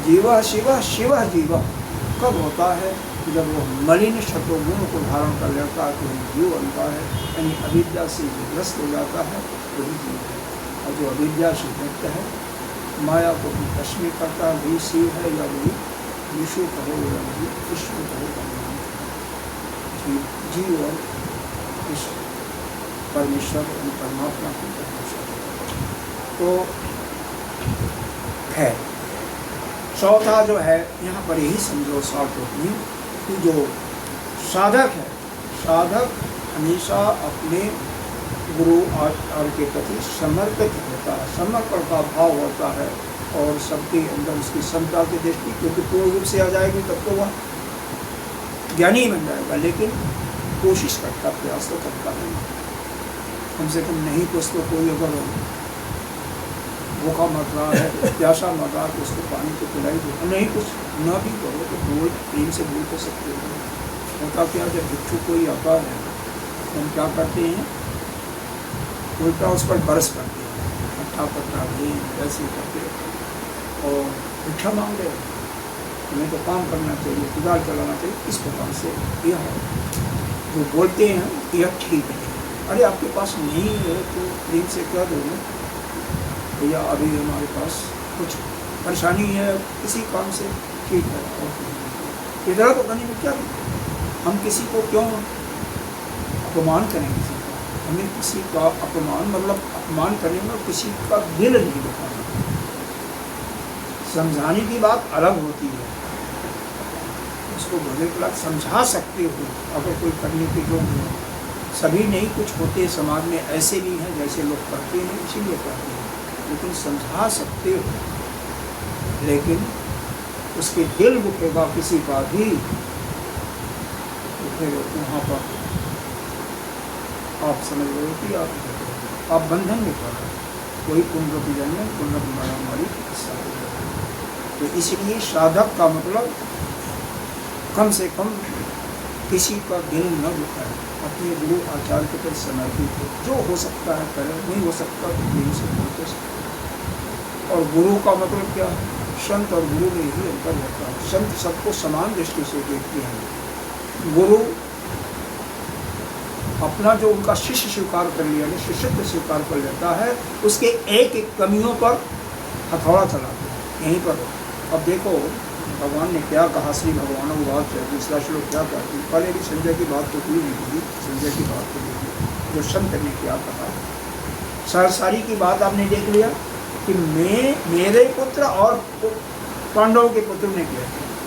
Speaker 1: जीव शिव, शिव जीव कब होता है, जब वो मलिन शत्रुगुण को धारण कर लेता है तो जीव बनता है, यानी अविद्या से ग्रस्त हो जाता है, वही जीव है। और जो अविद्या से मुक्त है, माया को भी कश्मी करता है, वही शिव है, या वही विष्णु कहो या वही विष्णु कहो, जीव और परमेश्वर परमात्मा की परमेश्वर। तो है चौथा जो है, यहाँ पर यही समझो शॉर्ट में कि जो साधक है, साधक हमेशा अपने गुरु आचार्य के प्रति समर्पित होता है, समर्पण का भाव होता है, और सबके अंदर उसकी समता की दृष्टि, क्योंकि पूर्ण रूप से आ जाएगी तब तो वह ज्ञानी बन जाएगा, लेकिन कोशिश करता, प्रयास तो करता नहीं। कम से कम नहीं कुछ तो कोई अगर भूखा मर रहा है, प्यासा मर रहा है, तो उसको पानी तो पिलाई दो, नहीं कुछ ना भी करो तो बोल, प्रेम से बोल तो सकते हो। होता क्या, जब भिक्षु कोई आता है तो हम क्या करते हैं, उल्टा उस पर बरस करते हैं, हट्टा पट्टा दे ऐसे करते, और भिक्षा मांग रहे, हमें तो काम करना चाहिए, कुदाल चलाना चाहिए, इस प्रकार से यह जो बोलते हैं यह ठीक है। अरे आपके पास नहीं है तो प्रेम से क्या दोगे, भैया अभी हमारे पास कुछ परेशानी है किसी काम से, ठीक है, और इधर तो करने में क्या, हम किसी को क्यों अपमान करें, किसी का हमें किसी का अपमान, मतलब अपमान करने में किसी का दिल नहीं दिखाना। समझाने की बात अलग होती है, उसको भले लाख समझा सकते हो अगर कोई करने के योग्य हो। सभी नहीं, कुछ होते समाज में ऐसे भी हैं जैसे लोग करते हैं इसीलिए करते हैं, लेकिन समझा सकते हो, लेकिन उसके दिल दुखेगा किसी का भी, तो फिर वहाँ पर आप समझ रहे हो कि आप बंधन में पड़ रहे, कोई पुनरुपि जन्म पुनरुपि महामारी हिस्सा हो जाए। तो इसलिए साधक का मतलब कम से कम किसी का दिल न दुखाए, अपने गुरु आचार्य के प्रति समर्पित हो, जो हो सकता है करें, नहीं हो सकता तो प्रेम से बोलते सकते। और गुरु का मतलब क्या है, संत और गुरु में ही अंतर होता है। संत सबको समान दृष्टि से देखते हैं, गुरु अपना जो उनका शिष्य स्वीकार कर लिया, शिष्यत्व स्वीकार कर लेता है, उसके एक एक कमियों पर हथौड़ा चलाते हैं। यहीं पर अब देखो भगवान ने क्या कहा, श्री भगवान को बात है, दूसरा श्लोक क्या कहती, पहले भी संजय की बात तो हुई नहीं थी, संजय की बात तो देखी, जो संत ने क्या कहा, सरसारी की बात आपने देख लिया कि मेरे पुत्र और पांडवों के पुत्र ने किया,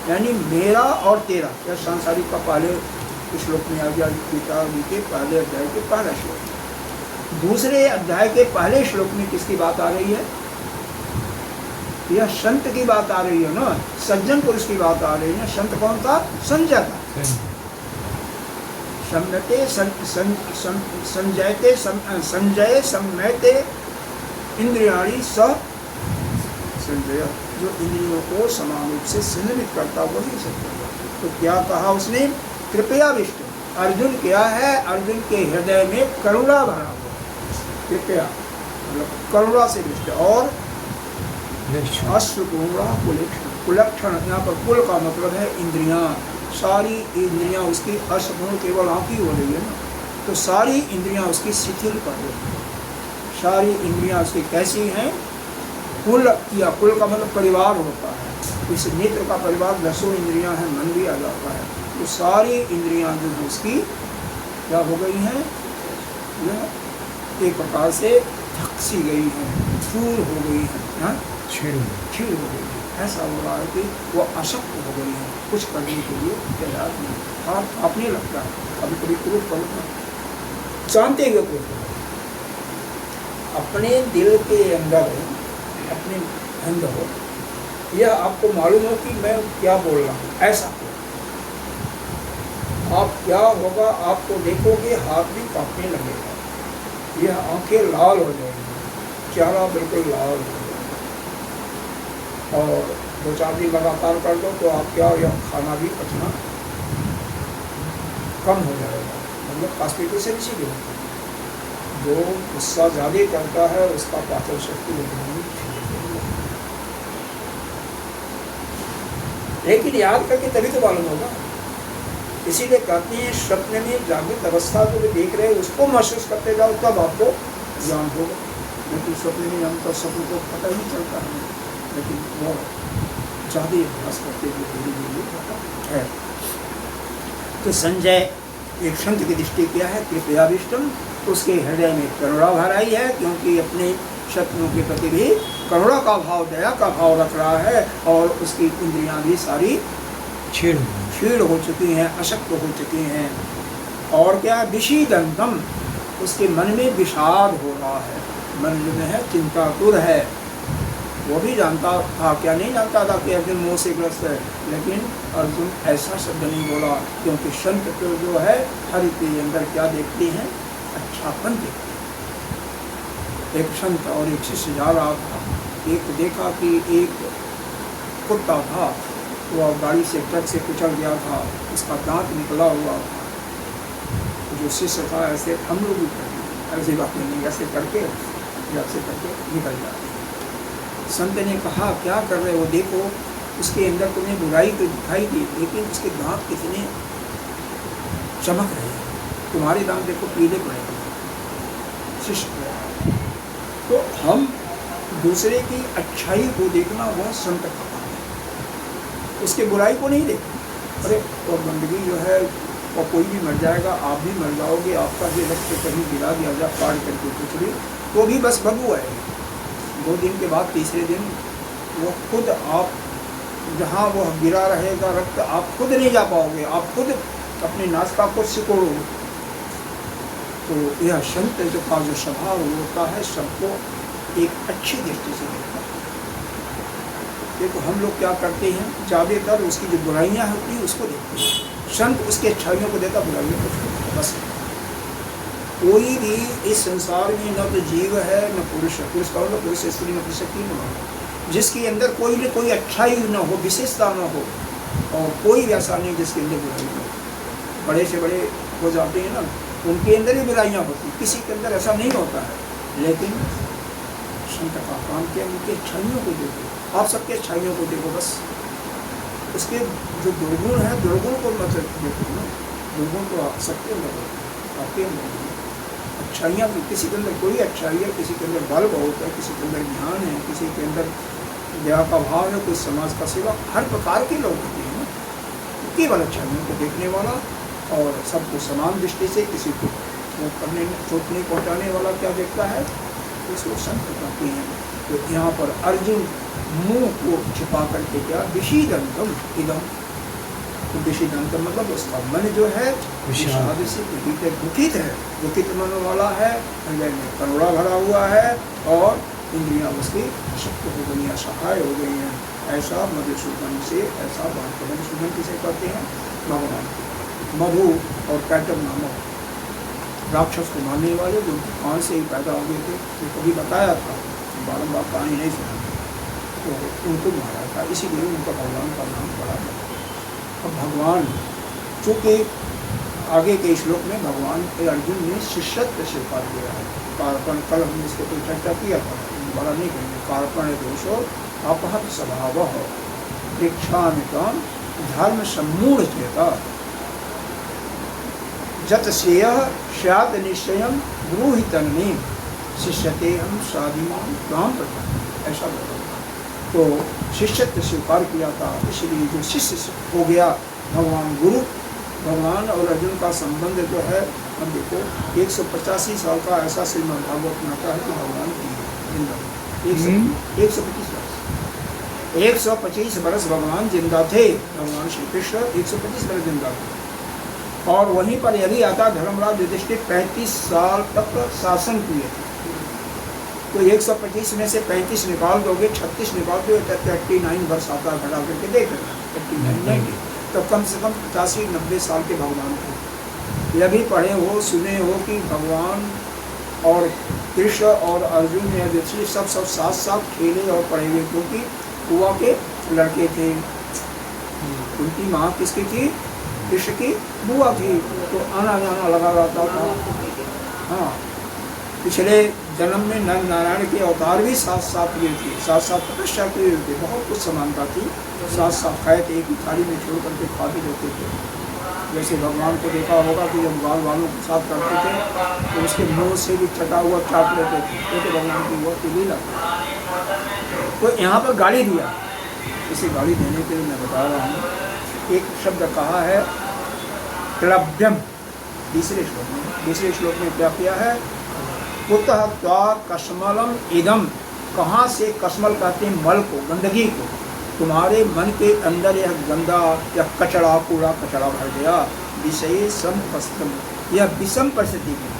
Speaker 1: यानी मेरा और तेरा, या सांसारिक का पहले श्लोक में आ गया, गीता के पहले अध्याय के पहला श्लोक। दूसरे अध्याय के पहले श्लोक में किसकी बात आ रही है, यह संत की बात आ रही है ना, सज्जन पुरुष की बात आ रही है। संत कौन था? संजय था। संजयते संजय सम्यते इंद्रियाणी स संजय, जो इंद्रियों को समान रूप से संयमित करता वही सत्य। तो क्या कहा उसने? कृपया विष्णु। अर्जुन क्या है? अर्जुन के हृदय में करुणा भरा हुआ। कृपया मतलब करुणा से विष्णु। और अश्रुपूर्णा कुलक्षण, यहाँ पर कुल का मतलब है इंद्रियां। सारी इंद्रियां उसकी अश्रुपूर्ण, केवल आँख ही हो रही है ना, तो सारी इंद्रियां उसकी शिथिल कर रही है। सारी इंद्रियां उसकी कैसी हैं? कुल, या कुल का मतलब परिवार होता है। इस नेत्र का परिवार 10 इंद्रियां हैं, मन भी आ जाता है। तो सारी इंद्रियां जो है उसकी क्या हो गई हैं? यह एक प्रकार से थक सी गई है, चूर हो गई है, छीड़ हो गई है। ऐसा हो रहा है कि वो अशक्त हो गई है, कुछ करने के लिए तैयार नहीं, हाथ कांपने लगता है। कभी कभी क्रोध करना, जानते हुए क्रोध करना। अपने दिल के अंदर, अपने अंदर यह आपको मालूम हो कि मैं क्या बोल रहा हूँ, ऐसा हो। आप क्या होगा, आपको देखोगे हाथ भी कांपने लगेगा, यह आंखें लाल हो जाएंगी, चेहरा बिल्कुल लाल हो जाएगा। और 2-4 दिन लगातार कर दो तो आप क्या, यह खाना भी पचना कम हो जाएगा, मतलब कॉन्स्टिट्यूशन इसी भी होता है। जो गुस्सा ज़्यादा करता है उसका पाचन शक्ति होती। लेकिन याद करके तभी तो मालूम होगा। इसीलिए कहते हैं स्वप्न में जागृत अवस्था को जो देख रहे हैं उसको महसूस करते जाओ, तब आपको ज्ञान होगा। लेकिन स्वप्न में हम तो स्वप्न को पता ही चलता है, लेकिन वो ज़्यादा अभ्यास करते हुए धीरे धीरे पता है। तो संजय एक संत की दृष्टि क्या है? कृपया विष्णु, उसके हृदय में करुणा भराई है, क्योंकि अपने शत्रुओं के प्रति भी करुणा का भाव, दया का भाव रख रहा है। और उसकी इंद्रियां भी सारी क्षीण हो चुकी हैं, अशक्त हो चुकी हैं। और क्या? विषीदंतम, उसके मन में विषाद हो रहा है, मन में है चिंतातुर है। वो भी जानता था, क्या नहीं जानता था कि अर्जुन मोह से ग्रस्त है, लेकिन अर्जुन ऐसा शब्द नहीं बोला, क्योंकि संत तो जो है हर के अंदर क्या देखते हैं? अच्छापन देखते हैं। एक संत और एक शिष्य जा रहा था, एक देखा कि एक कुत्ता था, वो गाड़ी से, ट्रक से कुचल गया था, उसका दांत निकला हुआ था। जो शिष्य था ऐसे हम लोग भी करते, ऐसी बात नहीं, ऐसे करके निकल जाते। संत ने कहा क्या कर रहे हो? देखो उसके अंदर तुम्हें बुराई तो दिखाई दी, लेकिन उसके दांत कितने चमक रहे हैं, तुम्हारे दांत देखो पीले पड़े हैं। शिष्य तो हम दूसरे की अच्छाई को देखना वह संत का काम है, उसके बुराई को नहीं देखना। अरे और गंदगी जो है, और कोई भी मर जाएगा, आप भी मर जाओगे, आपका भी रक्त कहीं गिरा दिया जाए फाड़ करके कुछ भी, तो भी बस बदबू आएगी। 2 दिन के बाद तीसरे दिन वो खुद, आप जहाँ वो गिरा रहेगा रक्त, आप खुद नहीं जा पाओगे, आप खुद अपने नासका को सिकोड़ोगे। तो यह संत का जो स्वभाव होता है, सबको एक अच्छी दृष्टि से देखता है। देखो हम लोग क्या करते हैं, ज़्यादातर उसकी जो बुराइयाँ होती हैं उसको देखते हैं। संत उसकी अच्छाइयों को देखा, बुराइयों को देखता। बस कोई भी इस संसार में न तो जीव है न पुरुष है, पुरुष का मतलब पुरुष स्त्री में शक्ति न हो, जिसके अंदर कोई न कोई अच्छाई न हो, विशेषता न हो, और कोई ऐसा नहीं जिसके अंदर बुराई हो। बड़े से बड़े हो जाते हैं ना, उनके अंदर ही बुराइयाँ होती, किसी के अंदर ऐसा नहीं होता है। लेकिन संत का काम किया, उनकी अच्छाइयों को देखो, आप सबके अच्छाइयों को देखो, बस उसके जो दुर्गुण है दुर्गुण को मत देखो ना, दुर्गुण तो आप सबके अंदर होते, आपके अंदर अच्छाइयाँ भी, किसी के अंदर कोई अच्छाई है, किसी के अंदर बल बहुत है, किसी के अंदर ज्ञान है, किसी के अंदर दया का भाव है, कोई समाज का सेवा, हर प्रकार के लोग होते हैं ना। केवल अच्छाइयों को देखने वाला और सबको समान दृष्टि से, किसी को वो करने चोट नहीं पहुँचाने वाला क्या देखता है, उसको संत कहते हैं। तो यहाँ पर अर्जुन मुँह को छिपा करके क्या, विषीदंतम इदम, तो विषीदंतम मतलब उसका मन जो है विषाद से दुखित है, दुखित मन वाला है, हृदय में करुणा भरा हुआ है और इंद्रियां उसकी अशक्त हो गई, असहाय हो गई हैं। ऐसा मधुसूदन से ऐसा बात करें। मधुसूदन किसे कहते हैं? भगवान। मधु और कैटब नामक राक्षस को मारने वाले जो कान से ही पैदा हो गए थे, जो कभी बताया था, बारम्बार कहानी नहीं सुना, तो उनको मारा था, इसीलिए उनका भगवान का नाम पड़ा था। अब भगवान चूँकि आगे के श्लोक में भगवान के अर्जुन ने शिष्यत्व स्वीकार किया है। कार्पण, कल हमने इसके कोई चर्चा किया था, बड़ा नहीं करेंगे। कार्पण दोषो अपहत स्वभाव दीक्षामितम धर्म सम्मूढ़ चेता जत श्रेय स्यात् निश्चयम ब्रूहि तन्मे शिष्यते हम स्वादिमान राम प्रथा। ऐसा बोला। तो शिष्यत्व स्वीकार किया था, इसलिए जो शिष्य हो गया, भगवान गुरु, भगवान और अर्जुन का संबंध जो है, हम देखो 185 साल का ऐसा श्रीमद् भागवत में आता है कि भगवान की जिंदा 125 वर्ष 125 वर्ष भगवान जिंदा थे। भगवान श्री कृष्ण 125 वर्ष जिंदा थे। और वहीं पर यदि आता धर्मराज युधिष्ठिर 35 साल तक शासन किए थे, तो 125 में से 35 निकाल दोगे, 36 निकाल दोगे, 39 वर्ष आता घटा करके देख लेना, 39 90, तो कम से कम 85-90 साल के भगवान थे। यह भी पढ़े हो, सुने हो कि भगवान और कृष्ण और अर्जुन या युधिष्ठिर सब साथ साथ खेले और पढ़े हुए, क्योंकि कुआ के लड़के थे। उनकी माँ किसकी थी? कृष्ण की बुआ थी, तो आना जाना लगा रहता था। हाँ, पिछले जन्म में नर नारायण के अवतार भी साथ साथ हुए थे, साथ साथ तपस्या किए हुए थे, बहुत कुछ समानता थी। साथ साथ खाए थे, एक ही थाली में छोड़ करके खा भी लेते थे। जैसे भगवान को देखा होगा कि जब गाँव वालों के साथ करते थे तो उसके मुँह से भी चटा हुआ चाट लेते थे, तो भगवान की वो लीला। तो यहाँ पर गाली दिया, इसे गाली देने के लिए मैं बता रहा हूँ। एक शब्द कहा है क्लब्यम, तीसरे श्लोक में क्या किया है? कुतः त्वा कश्मलम इदम, कहाँ से कश्मल कहते हैं मल को, गंदगी को, तुम्हारे मन के अंदर यह गंदा या कचड़ा, कूड़ा कचड़ा भर गया। विषय संपस्तम, यह विषम परिस्थिति में,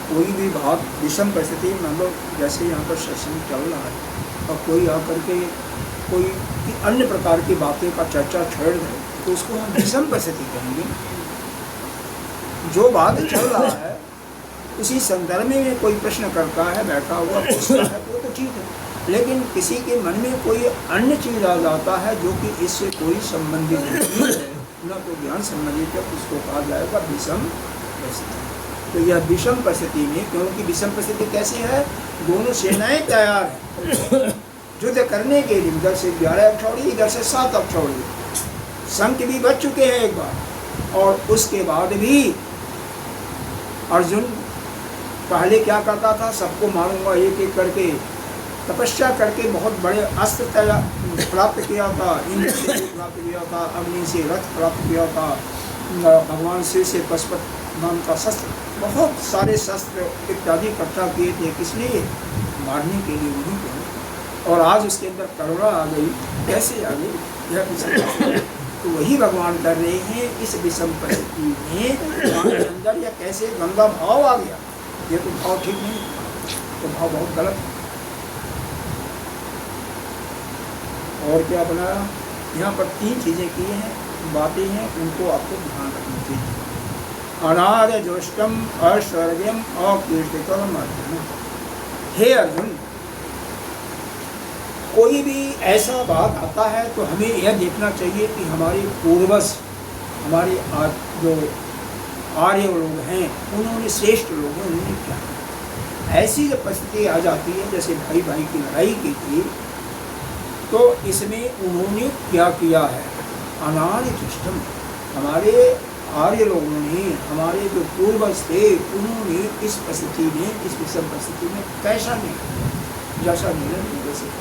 Speaker 1: कोई भी बात विषम परिस्थिति में, मतलब जैसे यहाँ पर सत्संग चल रहा है और कोई आकर के कोई अन्य प्रकार की बातें का चर्चा छेड़ दे, तो उसको हम विषम परिस्थिति कहेंगे। जो बात चल रहा है उसी संदर्भ में कोई प्रश्न करता है, बैठा हुआ पूछता है, वो तो ठीक है, लेकिन किसी के मन में कोई अन्य चीज आ जाता है जो कि इससे कोई संबंधित नहीं है, न तो ज्ञान संबंधित है, उसको कहा जाएगा विषम परिस्थिति। तो यह विषम परिस्थिति में, क्योंकि विषम परिस्थिति कैसी है? दोनों सेनाएं तैयार हैं युद्ध करने के लिए, इधर से 11 अक्षौड़ी, इधर से 7 अक्षौड़ी, संत भी बच चुके हैं एक बार। और उसके बाद भी अर्जुन पहले क्या करता था? सबको मारूंगा एक एक करके, तपस्या करके बहुत बड़े अस्त्र प्राप्त किया था, इंद्र से प्राप्त किया था, अग्नि से रथ प्राप्त किया था, भगवान शिव से पशुपत नाम का शस्त्र, बहुत सारे शस्त्र इत्यादि इकट्ठा किए थे। किस लिए? मारने के लिए उन्हीं को। और आज उसके अंदर करुणा आ गई। कैसे आ गई? यह तो वही भगवान कर रहे हैं। इस विषम परिस्थिति में अंदर या कैसे गंदा भाव आ गया, ये तो भाव ठीक नहीं, तो भाव बहुत गलत है। और क्या बनाया? यहाँ पर 3 चीजें की हैं, बातें हैं, उनको आपको ध्यान रखनी चाहिए। अनार्य जोष्टम अस्वर्गम अकीर्तिकरम अर्जुन। हे अर्जुन, कोई भी ऐसा बात आता है तो हमें यह देखना चाहिए कि हमारे पूर्वज, हमारे जो आर्य लोग हैं, उन्होंने, श्रेष्ठ लोग हैं, उन्होंने क्या किया। ऐसी जब परिस्थिति आ जाती है, जैसे भाई भाई की लड़ाई की थी, तो इसमें उन्होंने क्या किया है? अनार्य दुष्टम, हमारे आर्य लोगों ने, हमारे जो पूर्वज थे, उन्होंने इस परिस्थिति में, इस विषम परिस्थिति में कैसा नहीं, जैसा नहीं वैसे।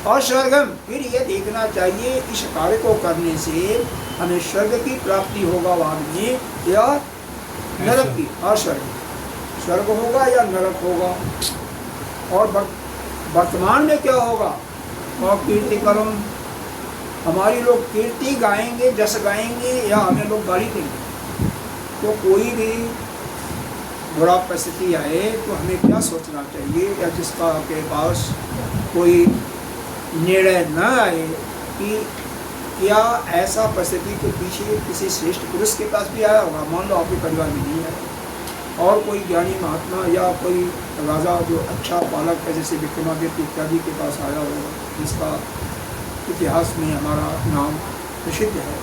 Speaker 1: और स्वर्गम, फिर ये देखना चाहिए इस कार्य को करने से हमें स्वर्ग की प्राप्ति होगा बाद में, या नरक की। और स्वर्ग होगा या नरक होगा। और वर्तमान में क्या होगा? और कीर्ति करम, हमारी लोग कीर्ति गाएंगे, जस गाएंगे, या हमें लोग गाली देंगे। तो कोई भी बुरा परिस्थिति आए तो हमें क्या सोचना चाहिए, या जिसका के पास कोई निर्णय न आए कि क्या ऐसा परिस्थिति के पीछे किसी श्रेष्ठ पुरुष के पास भी आया होगा। मान लो आपके परिवार में नहीं है और कोई ज्ञानी महात्मा या कोई राजा जो अच्छा पालक है, जैसे विक्रमादित्य इत्यादि के पास आया होगा, जिसका इतिहास में हमारा नाम प्रसिद्ध है।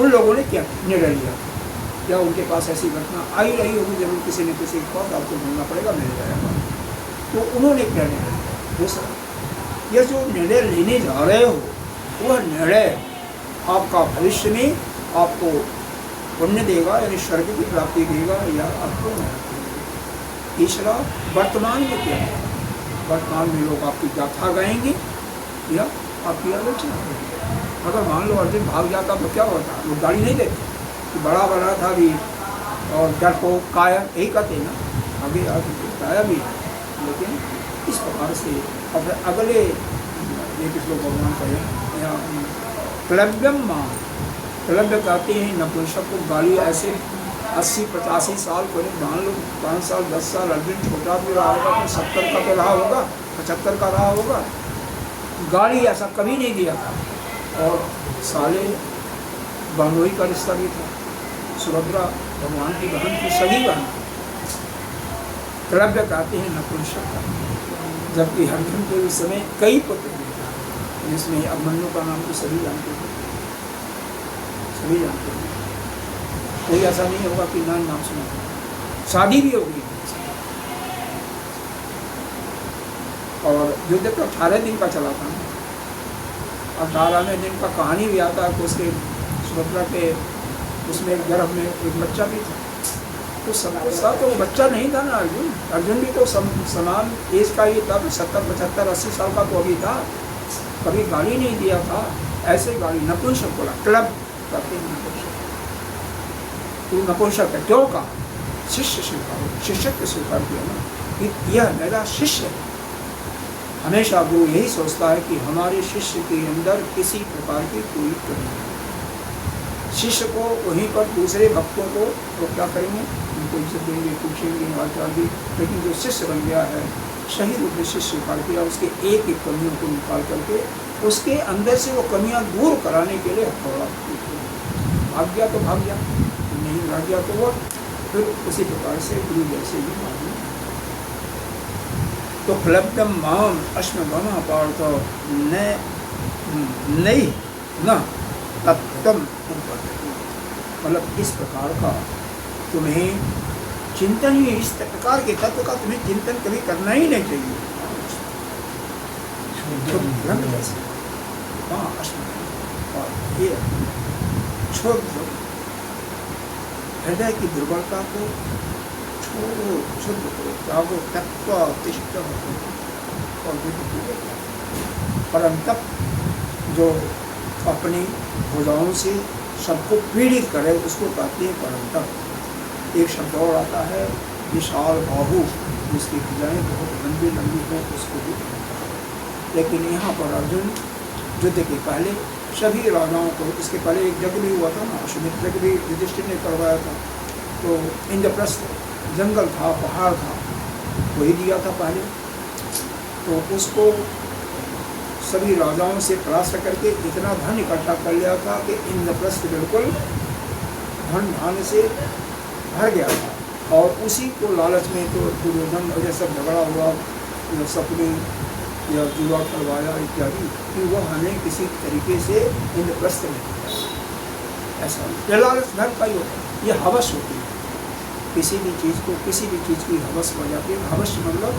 Speaker 1: उन लोगों ने क्या निर्णय लिया, क्या उनके पास ऐसी घटना आई रही होगी, जरूर किसी न किसी के पास आपको ढूंढना पड़ेगा, मिल जाएगा। तो उन्होंने क्या निर्णय लिया। दूसरा, यह जो निर्णय लेने जा रहे हो वह निर्णय आपका भविष्य में आपको पुण्य देगा, यानी स्वर्ग की प्राप्ति देगा, या आपको नरक देगा। तीसरा, वर्तमान में क्या है, वर्तमान में लोग आपकी गाथा गाएंगे या आपकी आलोचना करेंगे। अगर मान लो अर्जुन भाग जाता तो क्या होता, लोग गाड़ी नहीं देते कि बड़ा बना था भी और डर को काया, यही कहते ना, आगे आगे काया भी है। लेकिन इस प्रकार से अब अगले एक श्लोक भगवान कहे या क्लव्यम मां, क्लव्य कहते हैं नपुंसक को गाली ऐसे 80-85 साल को मान लो 5 साल 10 साल अर्जुन छोटा भी रहा होगा तो 70 का तो रहा होगा, 75 का रहा होगा, गाली ऐसा कभी नहीं दिया था। और साले बहनोई का रिश्ता भी था, सुभद्रा भगवान की बहन की सगी बहन। क्लव्य कहते हैं नपुंसक का, जबकि अर्जुन के उस समय कई पुत्र थे, जिसमें अभिमन्यु का नाम तो सभी जानते थे, सभी जानते थे। कोई ऐसा नहीं होगा कि नाम सुना, शादी भी होगी। और युद्ध तो 18 दिन का चला था, 18वें दिन का कहानी भी आता है कि उसके सुभद्रा के उसमें गर्भ में एक बच्चा भी था। तो सबको साथ तो वो बच्चा नहीं था ना अर्जुन, अर्जुन भी तो समान एज का ही था, तो 70, 75, 80 साल का तो अभी था, कभी गाली नहीं दिया था। ऐसे गाली नपुंसक बोला, क्लब करते हैं नपुंसक, तू नपुंसक है, क्यों कहा, शिष्य स्वीकार, शिष्यत्व स्वीकार किया ना कि यह मेरा शिष्य है। हमेशा गुरु यही सोचता है कि हमारे शिष्य के अंदर किसी प्रकार की कोई कमी नहीं। शिष्य को वहीं पर दूसरे भक्तों को तो क्या करेंगे, उनको इज्जत देंगे, पूछेंगे, आचार भी। लेकिन जो शिष्य बन गया है, सही रूप में शिष्य स्वीकार किया, उसके एक एक कमियों को निकाल करके उसके अंदर से वो कमियां दूर कराने के लिए हथौड़ा भाग गया तो भाग गया, नहीं भाग गया तो वो फिर उसी प्रकार से गुरु जैसे ही भाग गया। तो क्लब्धम माम अश्मगम पार्थ नहीं न तत्तम, मतलब इस प्रकार का तुम्हें चिंतन ही, इस प्रकार के तत्व का तुम्हें चिंतन कभी करना ही नहीं चाहिए। हाँ, और ये छोड़ दो, हृदय की दुर्बलता को छोड़ो, शुद्ध करो, त्यागो, तत्व तिष्ठ और परम तप जो अपनी भुजाओं से सबको पीड़ित करे उसको कहते हैं परम तप। एक शब्द और आता है विशाल बाहु, जिसकी भुजाएं बहुत लंबी लंबी हो, उसको भी। लेकिन यहाँ पर अर्जुन युद्ध के पहले सभी राजाओं को, इसके पहले एक यज्ञ भी हुआ था ना, अश्वमेध यज्ञ भी युधिष्ठिर ने करवाया था। तो इंद्रप्रस्थ जंगल था, पहाड़ था, वही दिया था पहले। तो उसको सभी राजाओं से परास्त करके इतना धन इकट्ठा कर लिया था कि इंद्रप्रस्थ बिल्कुल धन धान से भर गया था। और उसी को लालच में तो दुर्योधन और सब झगड़ा हुआ, सपने या जुआ करवाया इत्यादि, कि वह हमें किसी तरीके से इंद्रप्रस्थ में ऐसा ये लालच धन का ही होता है, ये हवस होती है। किसी भी चीज़ को, किसी भी चीज़ की हवस हो जाती है। हवस मतलब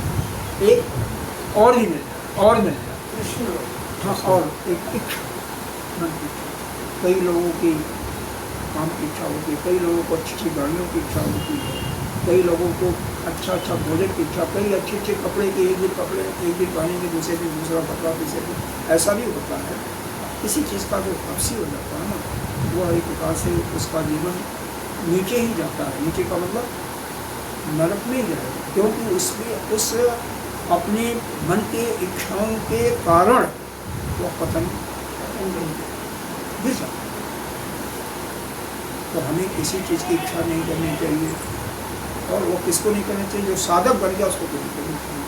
Speaker 1: एक और ही मिल जाए, और मिल जाए, हाँ, और एक इच्छा। कई लोगों की काम की इच्छा होती है, कई लोगों को अच्छी अच्छी गाड़ियों की इच्छा होती है, कई लोगों को अच्छा अच्छा भोजन की इच्छा, कई अच्छे अच्छे कपड़े के, एक दिन कपड़े एक दिन पहनेंगे, दूसरे दिन दूसरा कपड़ा, तीसरे दिन ऐसा भी होता है। किसी चीज़ का जो हवसी हो जाता है ना, वह एक प्रकार से उसका जीवन नीचे ही जाता है। नीचे का मतलब नरक में ही जाएगा, क्योंकि उसमें उस अपने मन के इच्छाओं के कारण वो पतन गिर जाता है। तो हमें किसी चीज़ की इच्छा नहीं करनी चाहिए और वो किसको नहीं करना चाहिए? जो साधक बन गया उसको नहीं करनी चाहिए।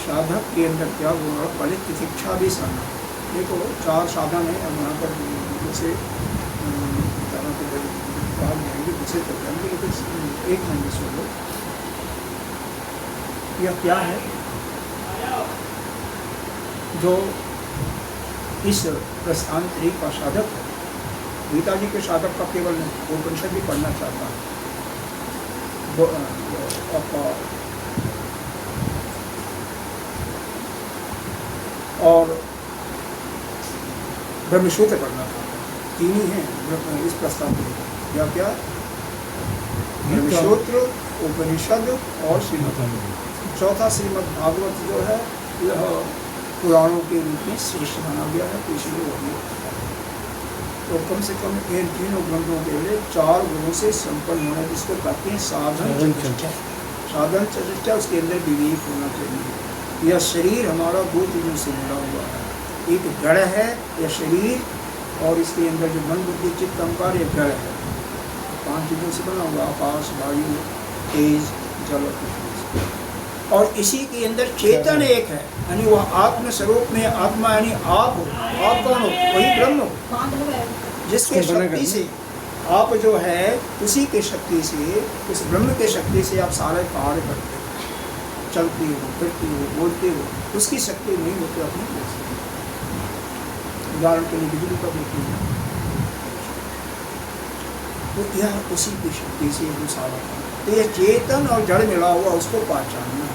Speaker 1: साधक के अंदर क्या हुआ? पहले तितिक्षा भी साधना। देखो 4 साधन है, हम यहाँ पर जैसे दूसरे तक जाएंगे, लेकिन एक महीने सुनो यह क्या है जो इस प्रस्थांतरी का साधक है। गीता जी के साधक का केवल नहीं, उपनिषद भी पढ़ना चाहता है। और ब्रह्मसूत्र पढ़ना चाहता है। 3 ही हैं इस प्रस्थांतरी। या क्या? ब्रह्मसूत्र, उपनिषद और श्रीमद्। चौथा श्रीमद् भागवत जो है यह पुराणों के रूप में श्रेष्ठ माना गया है, तो इसलिए वो भी तो कम से कम इन तीनों ग्रंथों के लिए 4 गुणों से संपन्न होना, जिसको कहते हैं साधन चतुष्टय। साधन चतुष्टय, उसके अंदर विवेक होना चाहिए। यह शरीर हमारा 2 चीज़ों से मिला हुआ है। एक जड़ है यह शरीर, और इसके अंदर जो मन बुद्धि चित्त अहंकार ये जड़ है। 5 चीज़ों से बना हुआ, आकाश, वायु, तेज, जल और पृथ्वी। और इसी के अंदर चेतन एक है, यानी वह आत्म स्वरूप में आत्मा, यानी आप हो। आप कौन हो? वही ब्रह्म हो, जिसके शक्ति से आप जो है, उसी के शक्ति से, उस ब्रह्म के शक्ति से आप सारे कार्य करते हो, चलते हो, फिरते हो, बोलते हो। उसकी शक्ति नहीं होती अपनी। उदाहरण के लिए बिजली का देखिए, तो यह उसी की शक्ति से हम सारा काम। तो यह चेतन और जड़ मिला हुआ, उसको पहचानना है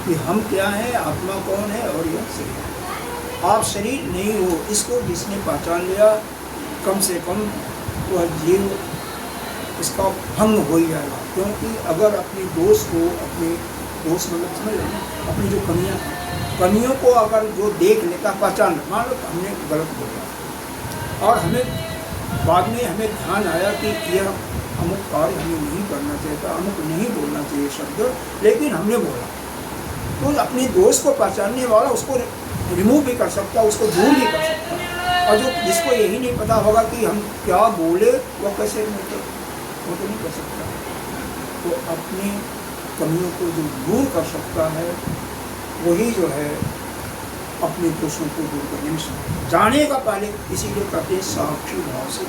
Speaker 1: कि हम क्या हैं, आत्मा कौन है और यह शरीर। आप शरीर नहीं हो, इसको जिसने पहचान लिया, कम से कम वह जीव इसका भंग हो ही जाएगा। क्योंकि अगर अपनी दोष को, अपने दोष मतलब समझ लो ना, अपनी जो कमियाँ हैं, कमियों को अगर जो देख लेता, पहचान, मान लो हमने गलत बोला और हमें बाद में हमें ध्यान आया कि यह अमुक कार्य हमें नहीं करना चाहिए था, अमुक नहीं बोलना चाहिए शब्द, लेकिन हमने बोला, तो अपने दोष को पहचानने वाला उसको रिमूव भी कर सकता, उसको दूर भी कर सकता। और जो जिसको यही नहीं पता होगा कि हम क्या बोले, वह कैसे वो तो नहीं कर सकता। तो अपनी कमियों को जो दूर कर सकता है, वही जो है अपने दोषों को दूर करने में जानेगा पहले। इसीलिए कहते हैं साक्षी भाव से।